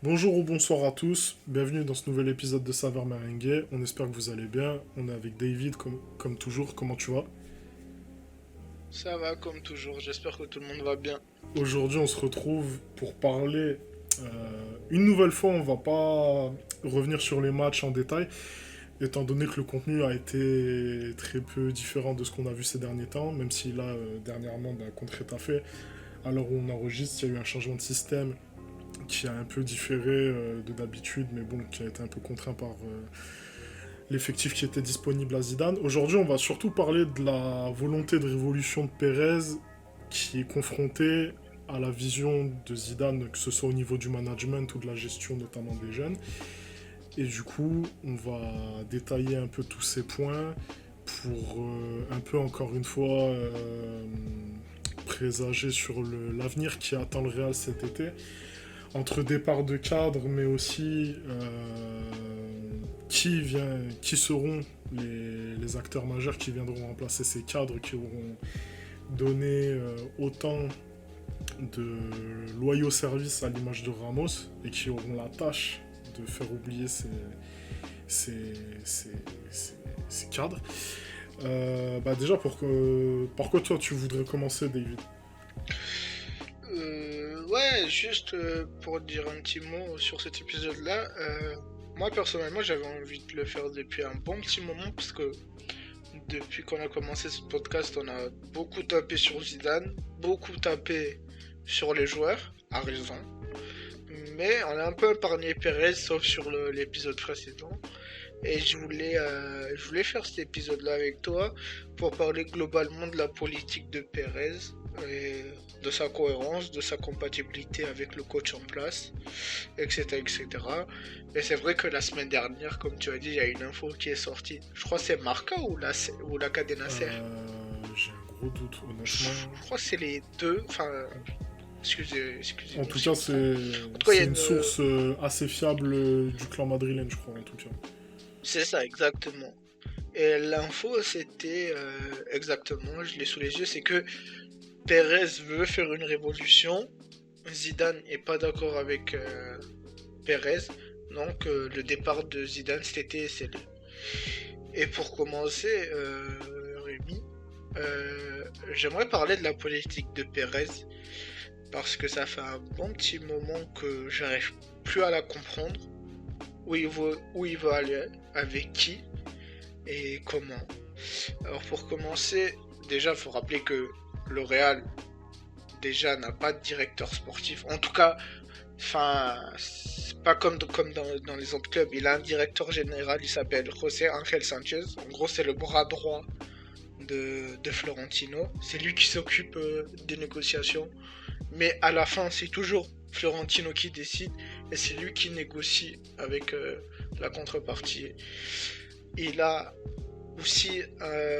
Bonjour ou bonsoir à tous, bienvenue dans ce nouvel épisode de Saveur Merengue. On espère que vous allez bien. On est avec David comme toujours. Comment tu vas? Ça va comme toujours, j'espère que tout le monde va bien. Aujourd'hui, on se retrouve pour parler. Une nouvelle fois, on va pas revenir sur les matchs en détail, étant donné que le contenu a été très peu différent de ce qu'on a vu ces derniers temps, même si là, dernièrement, contre Retafe, à l'heure où on enregistre, il y a eu un changement de système qui a un peu différé de d'habitude, mais bon, qui a été un peu contraint par l'effectif qui était disponible à Zidane. Aujourd'hui, on va surtout parler de la volonté de révolution de Pérez qui est confrontée à la vision de Zidane, que ce soit au niveau du management ou de la gestion notamment des jeunes. Et du coup, on va détailler un peu tous ces points pour un peu encore une fois présager sur l'avenir qui attend le Real cet été. Entre départ de cadre, mais aussi qui seront les acteurs majeurs qui viendront remplacer ces cadres, qui auront donné autant de loyaux services à l'image de Ramos et qui auront la tâche de faire oublier ces cadres. Déjà, par quoi toi tu voudrais commencer, David? Ouais, juste pour dire un petit mot sur cet épisode-là, moi personnellement j'avais envie de le faire depuis un bon petit moment parce que depuis qu'on a commencé ce podcast, on a beaucoup tapé sur Zidane, beaucoup tapé sur les joueurs, à raison, mais on a un peu épargné Perez sauf sur l'épisode précédent. Et je voulais faire cet épisode-là avec toi pour parler globalement de la politique de Pérez, et de sa cohérence, de sa compatibilité avec le coach en place, etc. etc. Et c'est vrai que la semaine dernière, comme tu as dit, il y a une info qui est sortie. Je crois que c'est Marca ou la Cadena Ser. J'ai un gros doute, honnêtement. Je crois que c'est les deux. Enfin, En tout cas, il y c'est a une source assez fiable du clan madrilène, je crois, en tout cas. C'est ça, exactement. Et l'info, c'était exactement, je l'ai sous les yeux, c'est que Pérez veut faire une révolution. Zidane n'est pas d'accord avec Pérez. Donc le départ de Zidane cet été est scellé. Et pour commencer, Rémi, j'aimerais parler de la politique de Pérez. Parce que ça fait un bon petit moment que j'arrive plus à la comprendre. Où il veut aller, avec qui et comment. Alors pour commencer, déjà il faut rappeler que le Real déjà n'a pas de directeur sportif. En tout cas, c'est pas comme dans les autres clubs. Il a un directeur général, il s'appelle José Ángel Sánchez. En gros, c'est le bras droit de Florentino. C'est lui qui s'occupe des négociations. Mais à la fin, c'est toujours Florentino qui décide et c'est lui qui négocie avec la contrepartie. Il a aussi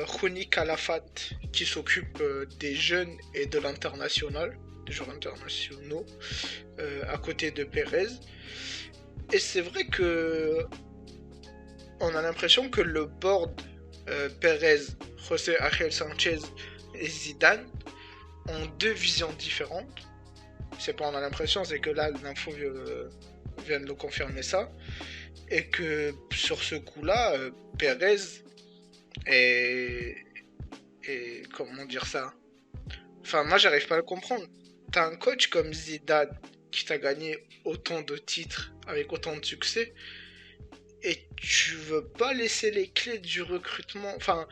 Rony Calafat qui s'occupe des jeunes et de l'international, des joueurs internationaux, à côté de Pérez. Et c'est vrai que on a l'impression que le board Pérez, José Ángel Sánchez et Zidane ont deux visions différentes. C'est pas on a l'impression, c'est que là l'info vient de nous confirmer ça. Et que sur ce coup-là, Pérez est comment dire ça. Enfin, moi j'arrive pas à le comprendre. T'as un coach comme Zidane qui t'a gagné autant de titres avec autant de succès et tu veux pas laisser les clés du recrutement, enfin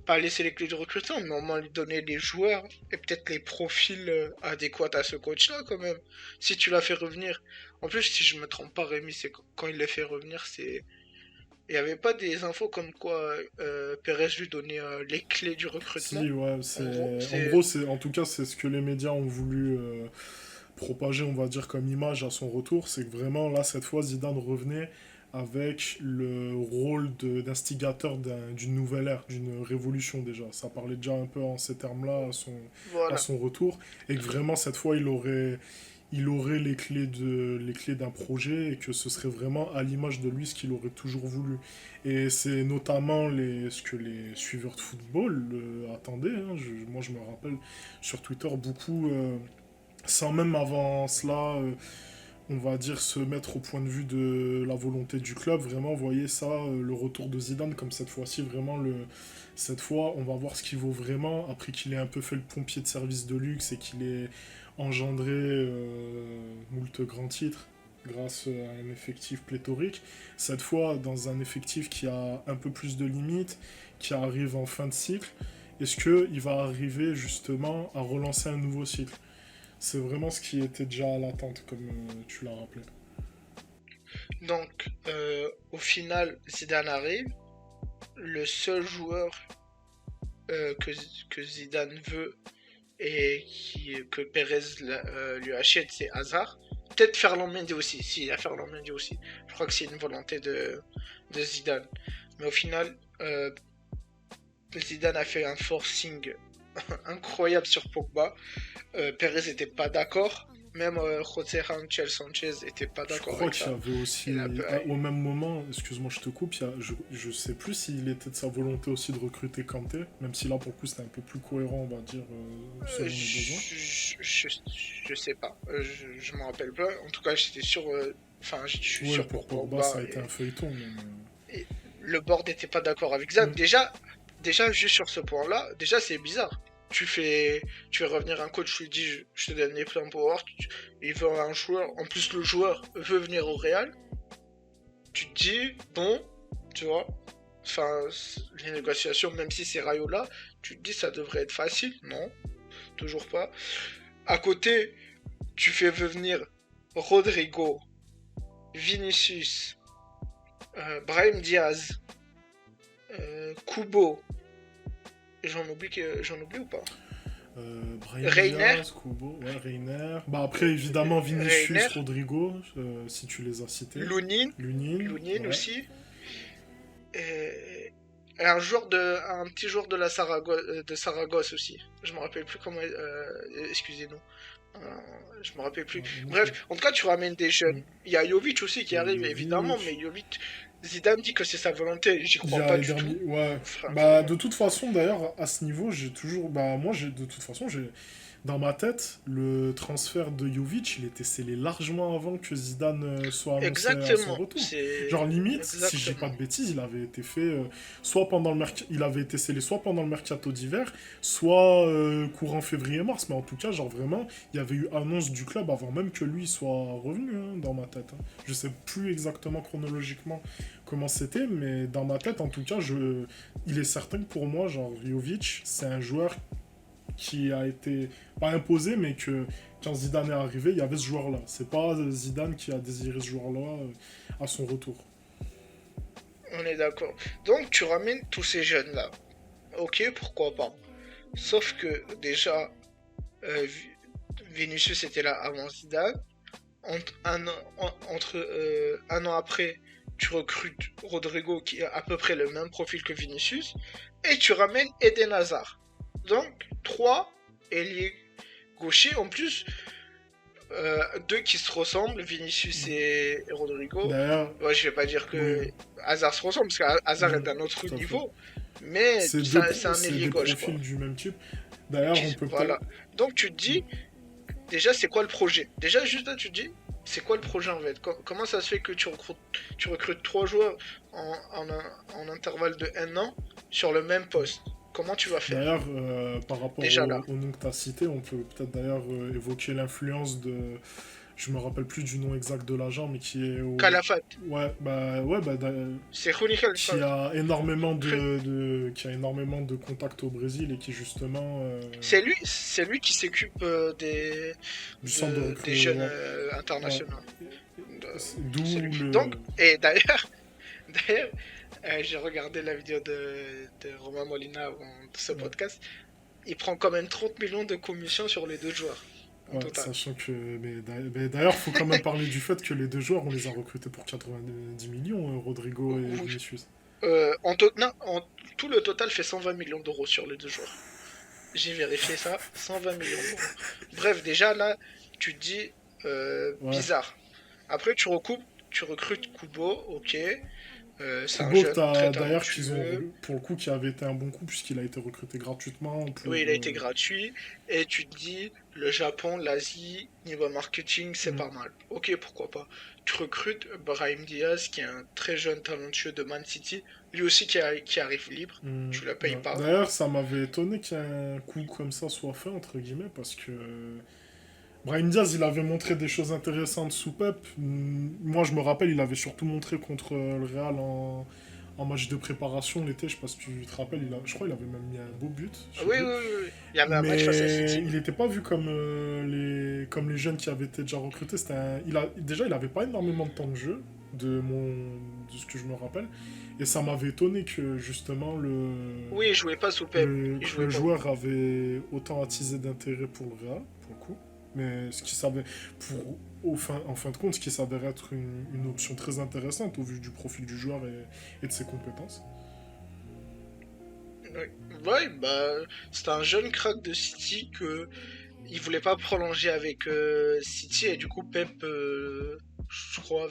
pas laisser les clés du recrutement, mais au moins lui donner les joueurs et peut-être les profils adéquats à ce coach-là quand même. Si tu l'as fait revenir. En plus, si je me trompe pas, Rémi, c'est quand il l'a fait revenir, c'est il n'y avait pas des infos comme quoi Pérez lui donnait les clés du recrutement. Si, ouais, en tout cas, c'est ce que les médias ont voulu propager, on va dire, comme image à son retour. C'est que vraiment, là, cette fois, Zidane revenait avec le rôle d'instigateur d'une nouvelle ère, d'une révolution déjà. Ça parlait déjà un peu en ces termes-là à Voilà. son retour. Et que vraiment, cette fois, il aurait les clés d'un projet et que ce serait vraiment à l'image de lui ce qu'il aurait toujours voulu. Et c'est notamment ce que les suiveurs de football attendaient, hein. Moi, je me rappelle sur Twitter beaucoup, sans même avant cela, on va dire, se mettre au point de vue de la volonté du club. Vraiment, voyez ça, le retour de Zidane, comme cette fois-ci, vraiment, cette fois, on va voir ce qu'il vaut vraiment, après qu'il ait un peu fait le pompier de service de luxe et qu'il ait engendré moult grands titres grâce à un effectif pléthorique. Cette fois, dans un effectif qui a un peu plus de limites, qui arrive en fin de cycle, est-ce qu'il va arriver justement à relancer un nouveau cycle? C'est vraiment ce qui était déjà à l'attente, comme tu l'as rappelé. Donc, au final, Zidane arrive. Le seul joueur que Zidane veut et que Perez lui achète, c'est Hazard. Peut-être Ferland Mendy aussi. Si, il y a Ferland Mendy aussi. Je crois que c'est une volonté de Zidane. Mais au final, Zidane a fait un forcing incroyable sur Pogba. Perez n'était pas d'accord. Même José Ángel Sánchez n'était pas Je d'accord crois avec qu'il ça. y avait aussi, au même moment, excuse-moi, je te coupe, je sais plus s'il était de sa volonté aussi de recruter Kanté, même si là, pour le coup, c'était un peu plus cohérent, on va dire, selon les besoins. Je sais pas. Je m'en rappelle pas. En tout cas, j'étais sûr. Enfin, je suis Ouais, sûr pour pour Pogba, Pogba. ça a été un feuilleton, Et le board n'était pas d'accord avec ça. Mm. Déjà, juste sur ce point-là, déjà, c'est bizarre. Tu fais revenir un coach, tu lui dis, je te donne les pleins pouvoirs, il veut un joueur, en plus le joueur veut venir au Real, tu te dis, bon, tu vois, enfin, les négociations, même si c'est Rayola, tu te dis, ça devrait être facile, non, toujours pas. À côté, tu fais venir Rodrigo, Vinicius, Brahim Diaz, Kubo, j'en oublie ou pas? Brahim Reiner, Diaz, Kubo, ouais, Reiner. Bah après, évidemment, Vinicius, Reiner, Rodrigo, si tu les as cités. Lunin, Lunin, Lunin ouais. aussi. Et un petit joueur de Saragosse aussi. Je me rappelle plus comment. Excusez-nous. Je me rappelle plus. Bref, en tout cas, tu ramènes des jeunes. Mm. Il y a Jovic aussi qui arrive, évidemment, mais Jovic. Jovic, Zidane dit que c'est sa volonté. J'y Il y crois a pas du Eder tout. Ouais. Enfin, Bah, vraiment. de toute façon, d'ailleurs, à ce niveau, j'ai toujours. Bah, moi, de toute façon, dans ma tête, le transfert de Jovic, il était scellé largement avant que Zidane soit annoncé à son Exactement. retour. C'est. Genre, limite, si je dis pas Exactement. de bêtises, il avait été fait soit pendant le il avait été scellé soit pendant le mercato d'hiver, soit courant février-mars. Mais en tout cas, genre vraiment, il y avait eu annonce du club avant même que lui soit revenu, hein, dans ma tête, hein. Je sais plus exactement chronologiquement comment c'était, mais dans ma tête, en tout cas, il est certain que pour moi, genre, Jovic, c'est un joueur qui a été, pas imposé, mais que quand Zidane est arrivé, il y avait ce joueur-là. C'est pas Zidane qui a désiré ce joueur-là à son retour. On est d'accord. Donc, tu ramènes tous ces jeunes-là. Ok, pourquoi pas. Sauf que déjà, Vinicius était là avant Zidane. Entre un an après, tu recrutes Rodrigo qui a à peu près le même profil que Vinicius. Et tu ramènes Eden Hazard. Donc, 3 ailiers gauchers. En plus, deux qui se ressemblent, Vinicius et Rodrigo. D'ailleurs, Ouais, je vais pas dire que oui, Hazard se ressemble, parce qu'Hazard est d'un autre tout à fait. niveau. Mais c'est un C'est ailier des gauche, quoi. profils du même type. D'ailleurs, on peut peut-être. Voilà. Donc tu te dis, déjà, c'est quoi le projet? Déjà, juste là, tu te dis, c'est quoi le projet en fait? Comment ça se fait que tu recrutes 3 joueurs en intervalle de 1 an sur le même poste? Comment tu vas faire? D'ailleurs, par rapport Déjà là. au nom que tu as cité, on peut peut-être d'ailleurs évoquer l'influence de. Je me rappelle plus du nom exact de l'agent, mais qui est au. Calafat. Ouais, bah, C'est Rooney Calafat. qui a énormément de contacts au Brésil et qui justement C'est lui qui s'occupe du centre de des jeunes recrutement. Ouais. internationaux. D'où C'est lui. le. Donc, et d'ailleurs, j'ai regardé la vidéo de Romain Molina avant ce Ouais. podcast. Il prend quand même 30 millions de commissions sur les 2 joueurs en Ouais, total. sachant que. Mais d'ailleurs, faut quand même parler du fait que les deux joueurs, on les a recrutés pour 90 millions, Rodrigo et Oui. Vinicius. Non, tout le total fait 120 millions d'euros sur les 2 joueurs. J'ai vérifié ça, 120 millions d'euros. Bref, déjà là, tu te dis, Ouais. bizarre. Après, tu recrutes Kubo, ok. C'est un Kubo, jeune très d'ailleurs, talentueux. pour le coup, qui avait été un bon coup, puisqu'il a été recruté gratuitement Oui, pour. il a été gratuit. Et tu te dis, le Japon, l'Asie, niveau marketing, c'est Mm, pas mal. Ok, pourquoi pas. Tu recrutes Brahim Diaz, qui est un très jeune talentueux de Man City. Lui aussi qui arrive libre. Tu le payes ouais. pas. D'ailleurs, ça m'avait étonné qu'un coup comme ça soit fait, entre guillemets, parce que Brahim Diaz, il avait montré des choses intéressantes sous Pep. Moi, je me rappelle, il avait surtout montré contre le Real en match de préparation l'été. Je sais pas si tu te rappelles, je crois qu'il avait même mis un beau but, je sais Oui, oui, plus. oui, oui. Il y avait un match face à Mais City, il oui. n'était pas vu comme, comme les jeunes qui avaient été déjà recrutés. Déjà, il avait pas énormément de temps de jeu, de ce que je me rappelle. Et ça m'avait étonné que justement Oui, il jouait pas sous Pep. Il que jouait le pas. joueur avait autant attisé d'intérêt pour le Real, pour le coup. Mais ce qui savait, en fin de compte, ce qui s'avère être une option très intéressante au vu du profil du joueur et de ses compétences. Oui. Ouais, bah, c'était un jeune crack de City que il voulait pas prolonger avec City et du coup Pep, je crois,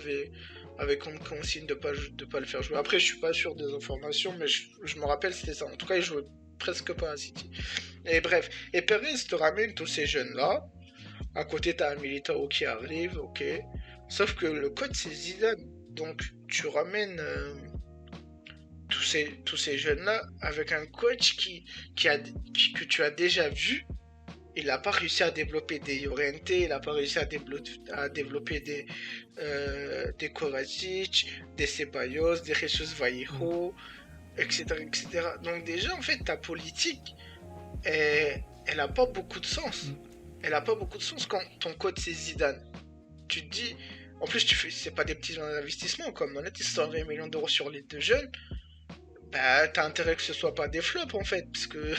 avait comme consigne de pas le faire jouer. Après, je suis pas sûr des informations, mais je me rappelle c'était ça. En tout cas, il jouait presque pas à City. Et bref, et Perez te ramène tous ces jeunes-là. À côté, t'as un Militao qui arrive, ok. Sauf que le coach c'est Zidane, donc tu ramènes tous ces jeunes-là avec un coach que tu as déjà vu. Il n'a pas réussi à développer des Llorente, il n'a pas réussi à développer des Kovacic, des Ceballos, des Jesus Mm. Vallejo, etc., etc. Donc déjà, en fait, ta politique, elle n'a pas beaucoup de sens. Mm. Elle n'a pas beaucoup de sens quand ton coach c'est Zidane. Tu te dis, en plus, c'est pas des petits investissements, comme on a dit, 120 millions d'euros sur les deux jeunes. Bah, t'as intérêt que ce soit pas des flops en fait, parce que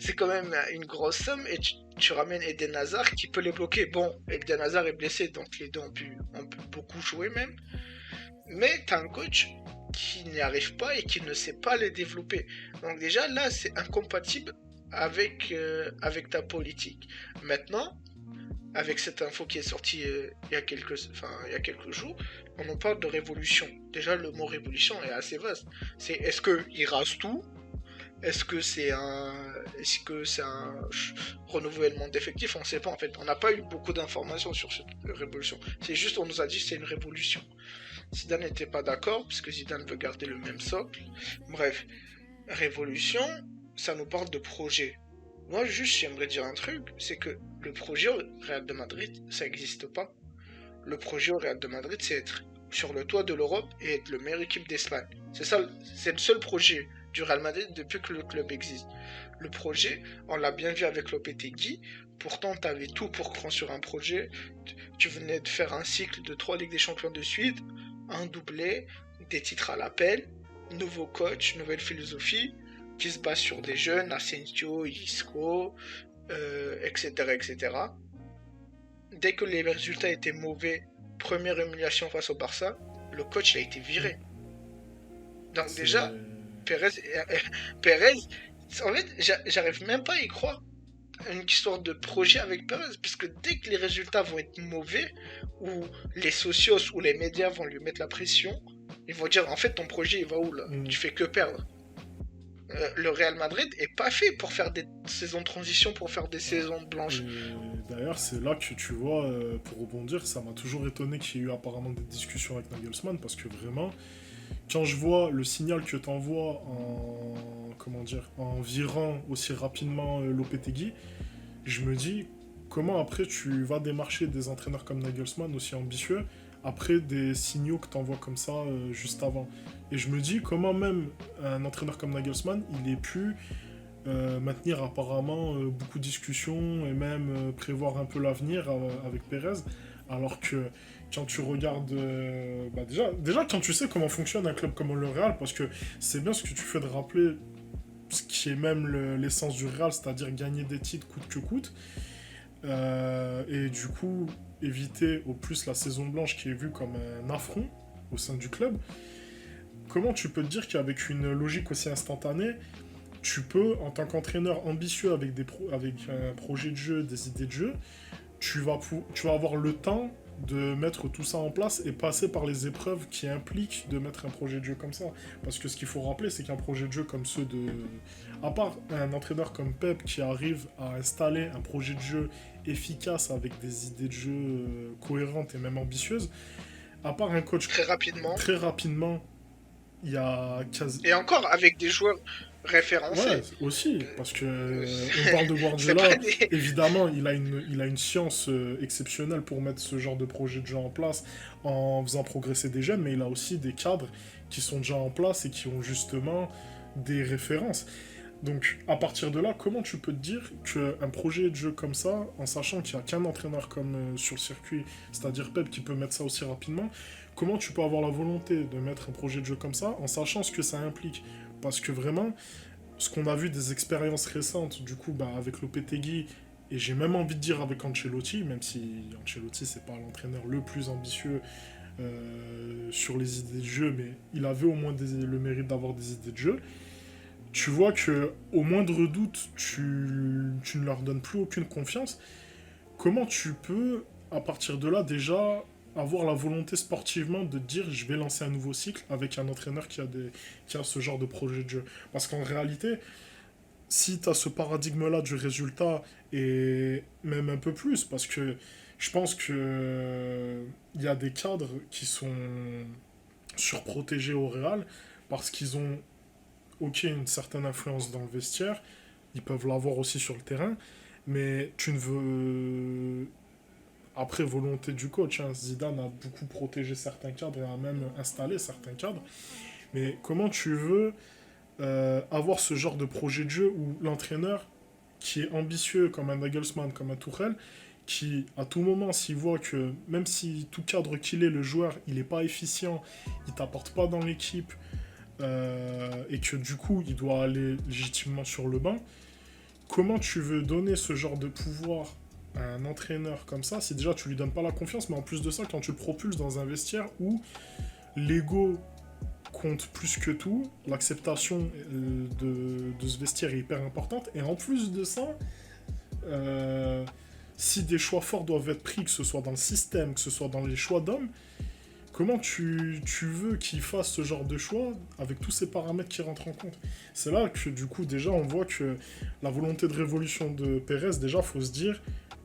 c'est quand même une grosse somme et tu ramènes Eden Hazard qui peut les bloquer. Bon, Eden Hazard est blessé, donc les deux ont pu beaucoup jouer même. Mais t'as un coach qui n'y arrive pas et qui ne sait pas les développer. Donc déjà là, c'est incompatible avec ta politique. Maintenant, avec cette info qui est sortie il y a quelques jours, on en parle de révolution. Déjà, le mot révolution est assez vaste. C'est est-ce qu'il rase tout? Est-ce que c'est un renouvellement d'effectifs? On ne sait pas en fait. On n'a pas eu beaucoup d'informations sur cette révolution. C'est juste on nous a dit que c'est une révolution. Zidane n'était pas d'accord puisque Zidane veut garder le même socle. Bref, révolution, ça nous parle de projet. Moi, juste, j'aimerais dire un truc, c'est que le projet au Real de Madrid, ça n'existe pas. Le projet au Real de Madrid, c'est être sur le toit de l'Europe et être le meilleure équipe d'Espagne. C'est ça, c'est le seul projet du Real Madrid depuis que le club existe. Le projet, on l'a bien vu avec Lopetegui. Pourtant, tu avais tout pour construire un projet. Tu venais de faire un cycle de 3 Ligues des Champions de suite, un doublé, des titres à l'appel, nouveau coach, nouvelle philosophie, qui se base sur des jeunes, Asensio, Isco, etc., etc. Dès que les résultats étaient mauvais, première humiliation face au Barça, le coach a été Mm. viré. Donc déjà, C'est. Pérez, Pérez, en fait, j'arrive même pas à y croire. Une histoire de projet avec Pérez, puisque dès que les résultats vont être mauvais, ou les socios ou les médias vont lui mettre la pression, ils vont dire en fait ton projet il va où là? Mm. Tu fais que perdre. Le Real Madrid est pas fait pour faire des saisons de transition, pour faire des saisons Et blanches. d'ailleurs, c'est là que tu vois, pour rebondir, ça m'a toujours étonné qu'il y ait eu apparemment des discussions avec Nagelsmann parce que vraiment, quand je vois le signal que t'envoies en, comment dire, en virant aussi rapidement Lopetegui, je me dis comment après tu vas démarcher des entraîneurs comme Nagelsmann aussi ambitieux après des signaux que t'envoies comme ça juste avant. Et je me dis comment même un entraîneur comme Nagelsmann, il ait pu maintenir apparemment beaucoup de discussions et même prévoir un peu l'avenir avec Pérez, alors que quand tu regardes, bah déjà quand tu sais comment fonctionne un club comme le Real, parce que c'est bien ce que tu fais de rappeler ce qui est même l'essence du Real, c'est-à-dire gagner des titres coûte que coûte, et du coup éviter au plus la saison blanche qui est vue comme un affront au sein du club. Comment tu peux te dire qu'avec une logique aussi instantanée, tu peux, en tant qu'entraîneur ambitieux avec un projet de jeu, des idées de jeu, tu vas avoir le temps de mettre tout ça en place et passer par les épreuves qui impliquent de mettre un projet de jeu comme ça. Parce que ce qu'il faut rappeler, c'est qu'un projet de jeu comme ceux de... À part un entraîneur comme Pep qui arrive à installer un projet de jeu efficace avec des idées de jeu cohérentes et même ambitieuses, à part un coach très rapidement, il y a quasi... Et encore avec des joueurs référencés. Ouais, aussi, parce que on parle de Guardiola, des... évidemment, il a une science exceptionnelle pour mettre ce genre de projet de jeu en place en faisant progresser des jeunes, mais il a aussi des cadres qui sont déjà en place et qui ont justement des références. Donc, à partir de là, comment tu peux te dire qu'un projet de jeu comme ça, en sachant qu'il n'y a qu'un entraîneur comme sur le circuit, c'est-à-dire Pep, qui peut mettre ça aussi rapidement, comment tu peux avoir la volonté de mettre un projet de jeu comme ça en sachant ce que ça implique? Parce que vraiment, ce qu'on a vu des expériences récentes, du coup, bah, avec Lopetegui, et j'ai même envie de dire avec Ancelotti, même si Ancelotti, c'est pas l'entraîneur le plus ambitieux sur les idées de jeu, mais il avait au moins le mérite d'avoir des idées de jeu. Tu vois que au moindre doute, tu ne leur donnes plus aucune confiance. Comment tu peux, à partir de là, déjà avoir la volonté sportivement de dire je vais lancer un nouveau cycle avec un entraîneur qui a ce genre de projet de jeu? Parce qu'en réalité, si tu as ce paradigme-là du résultat, et même un peu plus, parce que je pense que il y a des cadres qui sont surprotégés au Real parce qu'ils ont, ok, une certaine influence dans le vestiaire, ils peuvent l'avoir aussi sur le terrain, mais tu ne veux... Après, volonté du coach, hein, Zidane a beaucoup protégé certains cadres et a même installé certains cadres, mais comment tu veux avoir ce genre de projet de jeu où l'entraîneur qui est ambitieux comme un Nagelsmann, comme un Tuchel, qui à tout moment s'il voit que même si tout cadre qu'il est, le joueur il n'est pas efficient, il t'apporte pas dans l'équipe et que du coup il doit aller légitimement sur le banc, comment tu veux donner ce genre de pouvoir à un entraîneur comme ça si déjà tu lui donnes pas la confiance, mais en plus de ça quand tu le propulses dans un vestiaire où l'ego compte plus que tout, l'acceptation de ce vestiaire est hyper importante, et en plus de ça, si des choix forts doivent être pris, que ce soit dans le système, que ce soit dans les choix d'hommes, comment tu veux qu'il fasse ce genre de choix avec tous ces paramètres qui rentrent en compte? C'est là que du coup déjà on voit que la volonté de révolution de Pérez, déjà faut se dire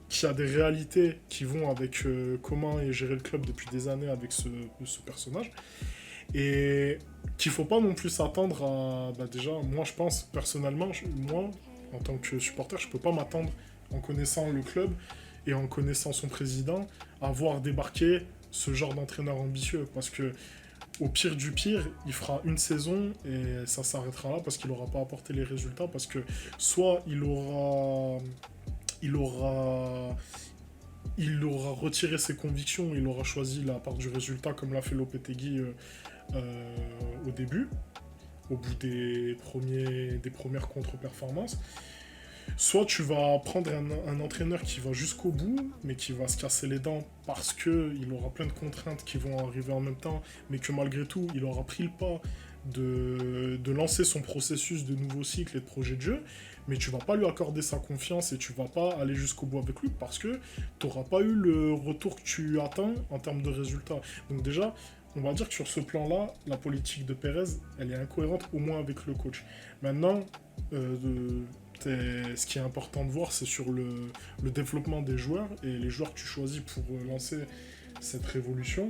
qu'il y a des réalités qui vont avec comment est géré le club depuis des années avec ce personnage. Et qu'il faut pas non plus s'attendre à... Bah déjà, moi je pense personnellement, moi en tant que supporter, je peux pas m'attendre en connaissant le club et en connaissant son président à voir débarquer ce genre d'entraîneur ambitieux. Parce que au pire du pire, il fera une saison et ça s'arrêtera là parce qu'il aura pas apporté les résultats. Parce que soit il aura retiré ses convictions, il aura choisi la part du résultat comme l'a fait Lopetegui au début, au bout des premières contre-performances. Soit tu vas prendre un entraîneur qui va jusqu'au bout, mais qui va se casser les dents parce qu'il aura plein de contraintes qui vont arriver en même temps, mais que malgré tout, il aura pris le pas de lancer son processus de nouveau cycle et de projet de jeu, mais tu vas pas lui accorder sa confiance et tu vas pas aller jusqu'au bout avec lui parce que tu n'auras pas eu le retour que tu attends en termes de résultats. Donc déjà, on va dire que sur ce plan-là, la politique de Pérez, elle est incohérente au moins avec le coach. Maintenant, ce qui est important de voir, c'est sur le développement des joueurs et les joueurs que tu choisis pour lancer cette révolution.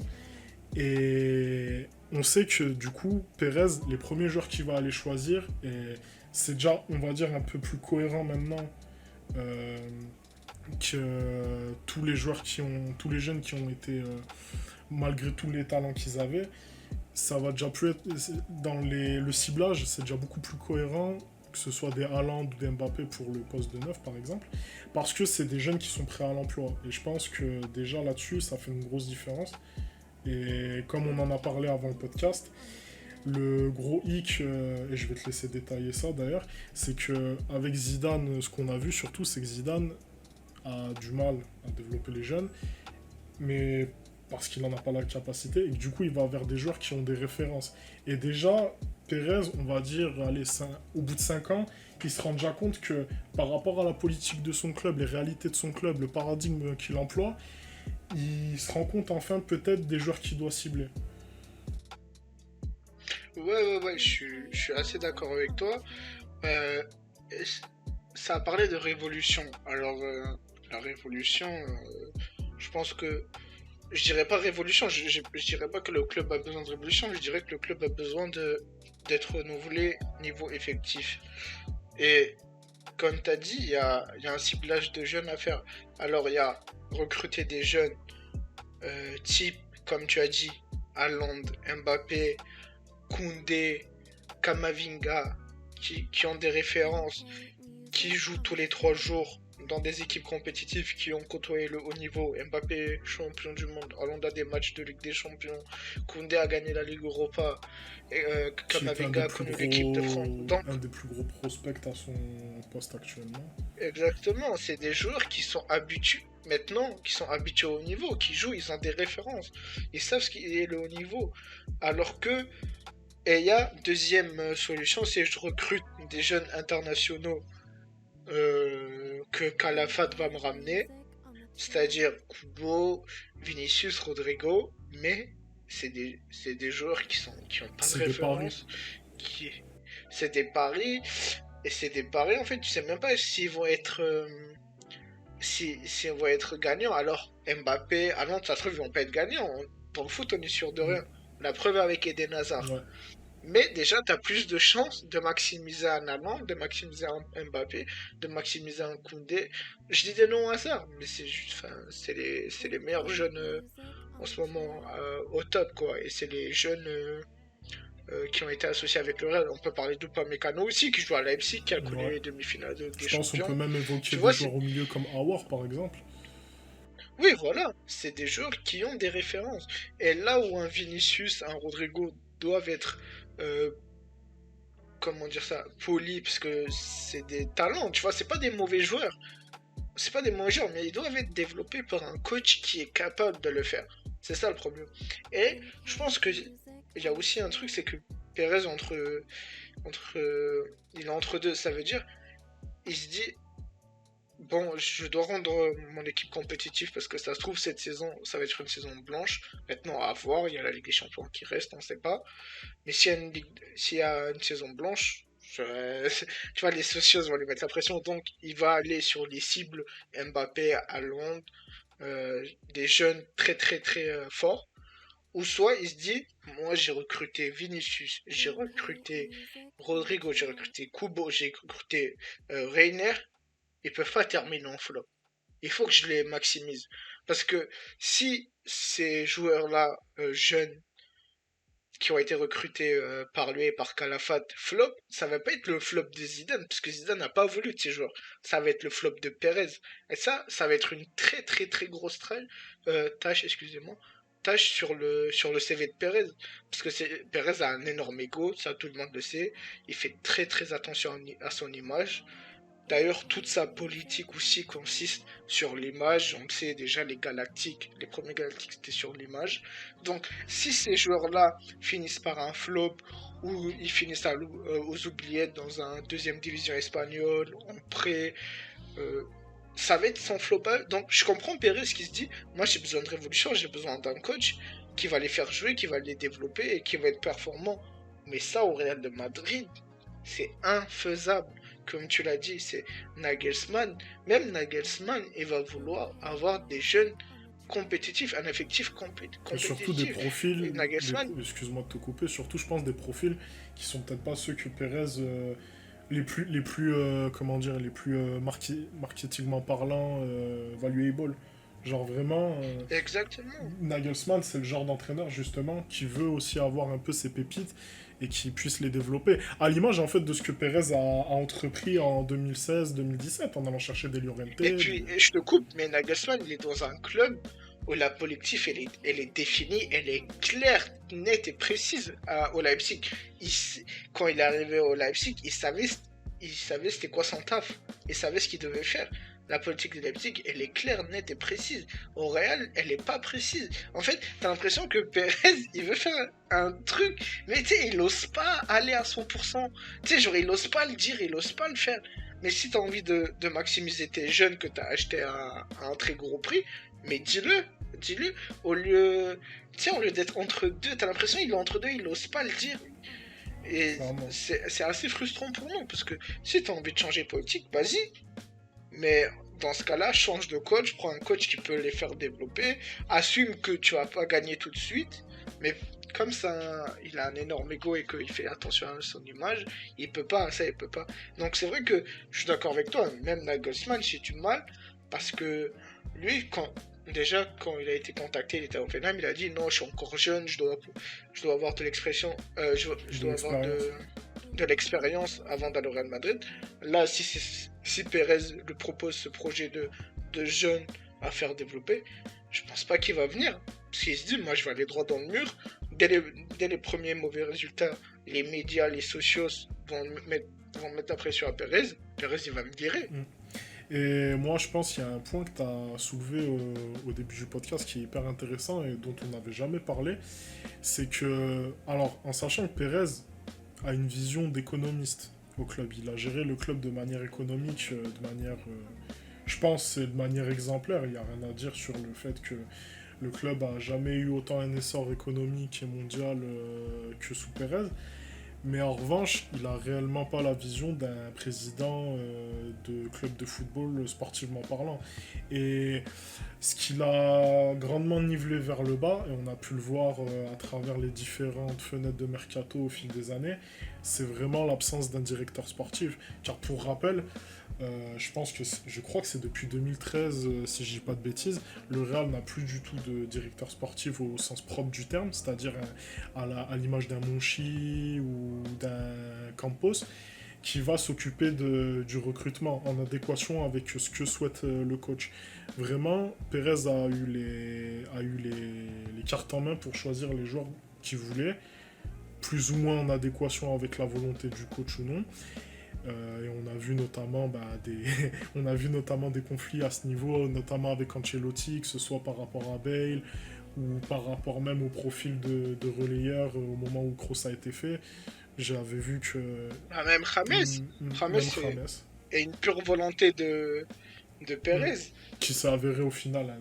Et on sait que du coup, Pérez, les premiers joueurs qu'il va aller choisir, et c'est déjà, on va dire, un peu plus cohérent maintenant que tous les joueurs tous les jeunes qui ont été, malgré tous les talents qu'ils avaient, ça va déjà plus être, dans le ciblage, c'est déjà beaucoup plus cohérent, que ce soit des Haaland ou des Mbappé pour le poste de neuf par exemple, parce que c'est des jeunes qui sont prêts à l'emploi. Et je pense que déjà là-dessus, ça fait une grosse différence. Et comme on en a parlé avant le podcast, le gros hic, et je vais te laisser détailler ça d'ailleurs, c'est que avec Zidane, ce qu'on a vu surtout, c'est que Zidane a du mal à développer les jeunes, mais parce qu'il n'en a pas la capacité, et que du coup il va vers des joueurs qui ont des références. Et déjà, Pérez, on va dire, allez, au bout de 5 ans, il se rend déjà compte que par rapport à la politique de son club, les réalités de son club, le paradigme qu'il emploie, il se rend compte enfin peut-être des joueurs qu'il doit cibler. Ouais, je suis assez d'accord avec toi. Euh, et Ça a parlé de révolution. Alors, la révolution, je pense que je dirais pas révolution, je dirais pas que le club a besoin de révolution, je dirais que le club a besoin d'être renouvelé niveau effectif. Et comme tu as dit, il y a un ciblage de jeunes à faire. Alors il y a recruter des jeunes type, comme tu as dit, Haaland, Mbappé, Koundé, Kamavinga, qui ont des références, qui jouent tous les 3 jours dans des équipes compétitives qui ont côtoyé le haut niveau. Mbappé, champion du monde, Haaland a des matchs de Ligue des Champions, Koundé a gagné la Ligue Europa, et, Qui est Kamavinga a connu l'équipe de France. Donc, un des plus gros prospects à son poste actuellement. exactement, c'est des joueurs qui sont habitués, maintenant, qui sont habitués au haut niveau, qui jouent, ils ont des références, ils savent ce qui est le haut niveau. Alors que, et il y a deuxième solution, c'est je recrute des jeunes internationaux que Calafat va me ramener, c'est-à-dire Kubo, Vinicius, Rodrigo, mais c'est des joueurs qui ont pas de C'est des paris. référence, qui, c'est des paris, et c'est des paris, en fait, tu sais même pas s'ils vont être, si on va être gagnants. Alors, Mbappé, Haaland, ça se trouve, ils vont pas être gagnants. Pour le foot, on est sûr de Mm. rien. La preuve avec Eden Hazard. Ouais. Mais déjà, tu as plus de chances de maximiser un Haaland, de maximiser un Mbappé, de maximiser un Koundé. Je dis des noms au hasard, mais c'est juste, enfin, c'est les meilleurs jeunes en ce moment au top, quoi. Et c'est les jeunes qui ont été associés avec le Real. On peut parler d'Upamecano aussi, qui joue à Leipzig, qui a connu Ouais. les demi-finales de Ligue des Je pense qu'on peut Champions. même évoquer Tu des vois, joueurs au milieu comme Awar par exemple. oui, voilà, c'est des joueurs qui ont des références. Et là où un Vinicius, un Rodrigo doivent être, euh, comment dire ça, polis, parce que c'est des talents, tu vois, c'est pas des mauvais joueurs. C'est pas des mauvais joueurs, mais ils doivent être développés par un coach qui est capable de le faire. C'est ça le problème. Et je pense que il y a aussi un truc, c'est que Perez entre, il est entre deux. Ça veut dire, il se dit, bon, je dois rendre mon équipe compétitive parce que ça se trouve, cette saison, ça va être une saison blanche. Maintenant, à voir, il y a la Ligue des Champions qui reste, on sait pas. Mais s'il y a une saison blanche, tu vois, les socios vont lui mettre la pression. Donc, il va aller sur les cibles Mbappé à Londres, des jeunes très, très, très forts. Ou soit il se dit, moi j'ai recruté Vinicius, j'ai recruté Rodrigo, j'ai recruté Kubo, j'ai recruté Reiner, ils peuvent pas terminer en flop. Il faut que je les maximise. Parce que si ces joueurs-là, jeunes, qui ont été recrutés par lui et par Calafat, flop, ça va pas être le flop de Zidane, parce que Zidane n'a pas voulu de ces joueurs. Ça va être le flop de Perez. Et ça va être une très très très grosse tâche, excusez-moi, tâche sur le CV de Perez. Parce que Perez a un énorme ego, ça tout le monde le sait. Il fait très très attention à son image. D'ailleurs, toute sa politique aussi consiste sur l'image. On le sait déjà, les premiers Galactiques, c'était sur l'image. Donc, si ces joueurs-là finissent par un flop, ou ils finissent aux oubliettes dans un deuxième division espagnole, en prêt, euh, ça va être son flopage. Donc, je comprends Pérez qui se dit, moi j'ai besoin de révolution, j'ai besoin d'un coach qui va les faire jouer, qui va les développer et qui va être performant. Mais ça, au Real de Madrid, c'est infaisable. Comme tu l'as dit, c'est Nagelsmann. Même Nagelsmann, il va vouloir avoir des jeunes compétitifs, un effectif Et surtout des compétitif. profils, Et Nagelsmann, excuse-moi de te couper, surtout je pense des profils qui sont peut-être pas ceux que Pérez, les plus comment dire, les plus marketingment parlant, valuable. Genre vraiment, exactement. Nagelsmann, c'est le genre d'entraîneur justement qui veut aussi avoir un peu ses pépites et qui puisse les développer. À l'image en fait de ce que Pérez a entrepris en 2016-2017 en allant chercher des Llorente. Et puis, je te coupe, mais Nagelsmann, il est dans un club où la politique, elle est définie, elle est claire, nette et précise au Leipzig. Quand il est arrivé au Leipzig, il savait c'était quoi son taf. Il savait ce qu'il devait faire. la politique de Leipzig, elle est claire, nette et précise. Au Real, elle est pas précise. En fait, t'as l'impression que Perez, il veut faire un truc, mais tu sais, il ose pas aller à 100%. Tu sais, genre, il ose pas le dire, il ose pas le faire. Mais si t'as envie de maximiser tes jeunes que t'as achetés à un très gros prix, mais dis-le, dis-le. Au lieu, tu sais, au lieu d'être entre deux, t'as l'impression qu'il est entre deux, il ose pas le dire. Et Clairement. c'est assez frustrant pour nous, parce que si t'as envie de changer politique, vas-y. Mais dans ce cas-là, change de coach, prends un coach qui peut les faire développer, assume que tu vas pas gagner tout de suite, mais comme ça, il a un énorme ego et qu'il fait attention à son image, il peut pas, ça il peut pas. Donc c'est vrai que je suis d'accord avec toi, même Nagelsmann, j'ai du mal, parce que lui, quand il a été contacté, il était à Hoffenheim, il a dit non, je suis encore jeune, je dois avoir de l'expression, je De dois avoir l'expérience. de l'expérience avant d'aller au Real Madrid. Là, si Pérez lui propose ce projet de jeune à faire développer, je pense pas qu'il va venir. Parce qu'il se dit, moi je vais aller droit dans le mur. Dès les premiers mauvais résultats, les médias, les socios vont mettre la pression à Pérez. Pérez, il va me virer. Mm. Et moi, je pense qu'il y a un point que tu as soulevé au début du podcast qui est hyper intéressant et dont on n'avait jamais parlé. C'est que, alors, en sachant que Pérez a une vision d'économiste au club, il a géré le club de manière économique, de manière, je pense, c'est de manière exemplaire. Il n'y a rien à dire sur le fait que le club a jamais eu autant un essor économique et mondial que sous Pérez. Mais en revanche, il a réellement pas la vision d'un président de club de football sportivement parlant. Et ce qu'il a grandement nivelé vers le bas, et on a pu le voir à travers les différentes fenêtres de mercato au fil des années, c'est vraiment l'absence d'un directeur sportif. Car pour rappel, je crois que c'est depuis 2013, si je dis pas de bêtises, le Real n'a plus du tout de directeur sportif au sens propre du terme, c'est-à-dire à l'image d'un Monchi ou d'un Campos, qui va s'occuper du recrutement en adéquation avec ce que souhaite le coach. Vraiment, Pérez a eu les cartes en main pour choisir les joueurs qu'il voulait, plus ou moins en adéquation avec la volonté du coach ou non. Et on a vu notamment on a vu notamment des conflits à ce niveau, notamment avec Ancelotti, que ce soit par rapport à Bale ou par rapport même au profil de relayeur au moment où Kroos a été fait. J'avais vu que Ah, même James. James, même James, est une pure volonté de mm, Pérez. qui s'est avéré au final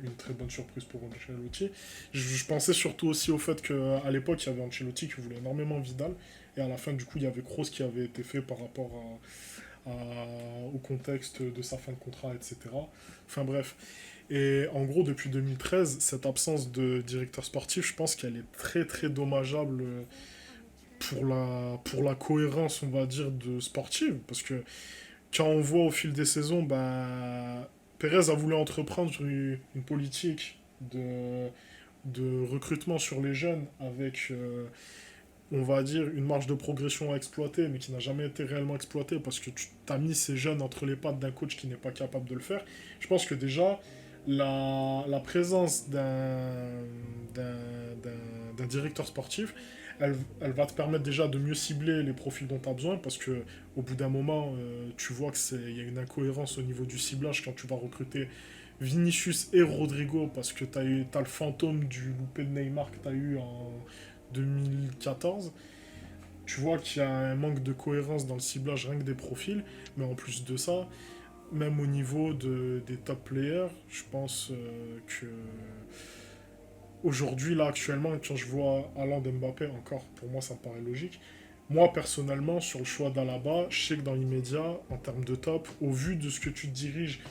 une très bonne surprise pour Ancelotti. Je pensais surtout aussi au fait qu'à l'époque, il y avait Ancelotti qui voulait énormément Vidal, et à la fin, du coup, il y avait Kroos qui avait été fait par rapport au contexte de sa fin de contrat, etc. Enfin bref. Et en gros, depuis 2013, cette absence de directeur sportif, je pense qu'elle est très très dommageable pour la cohérence, on va dire, de sportive. Parce que quand on voit au fil des saisons, bah, Pérez a voulu entreprendre une politique de recrutement sur les jeunes avec, on va dire, une marge de progression à exploiter, mais qui n'a jamais été réellement exploitée parce que tu as mis ces jeunes entre les pattes d'un coach qui n'est pas capable de le faire. Je pense que déjà, la présence d'un directeur sportif, elle va te permettre déjà de mieux cibler les profils dont tu as besoin parce que au bout d'un moment, tu vois qu'il y a une incohérence au niveau du ciblage quand tu vas recruter Vinicius et Rodrigo parce que tu as le fantôme du loupé de Neymar que tu as eu en 2014. Tu vois qu'il y a un manque de cohérence dans le ciblage rien que des profils, mais en plus de ça, même au niveau des top players, je pense que aujourd'hui, là, actuellement, quand je vois Haaland Mbappé, encore, pour moi, ça me paraît logique. Moi, personnellement, sur le choix d'Alaba, je sais que dans l'immédiat, en termes de top, au vu de ce que tu te diriges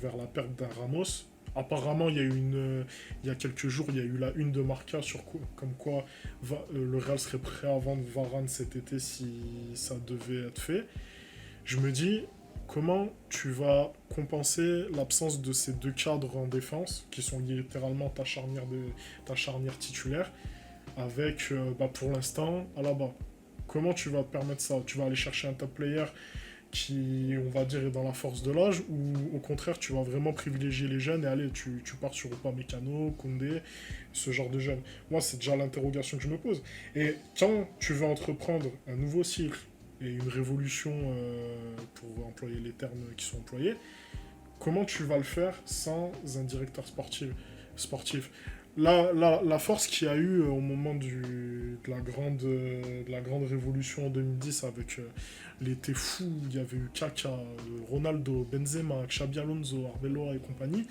vers la perte d'un Ramos. Apparemment, il y a quelques jours, il y a eu la une de Marca comme quoi le Real serait prêt à vendre Varane cet été si ça devait être fait. Je me dis, comment tu vas compenser l'absence de ces deux cadres en défense, qui sont littéralement ta charnière titulaire, avec, pour l'instant, Alaba. Comment tu vas te permettre ça? Tu vas aller chercher un top player qui, on va dire, est dans la force de l'âge, ou au contraire, tu vas vraiment privilégier les jeunes et allez, tu pars sur Upamecano, Koundé, ce genre de jeunes. Moi, c'est déjà l'interrogation que je me pose. Et quand tu veux entreprendre un nouveau cycle et une révolution, pour employer les termes qui sont employés, comment tu vas le faire sans un directeur sportif. La force qu'il y a eu au moment de la grande révolution en 2010 avec l'été fou, il y avait eu Kaka, Ronaldo, Benzema, Xabi Alonso, Arbeloa et compagnie.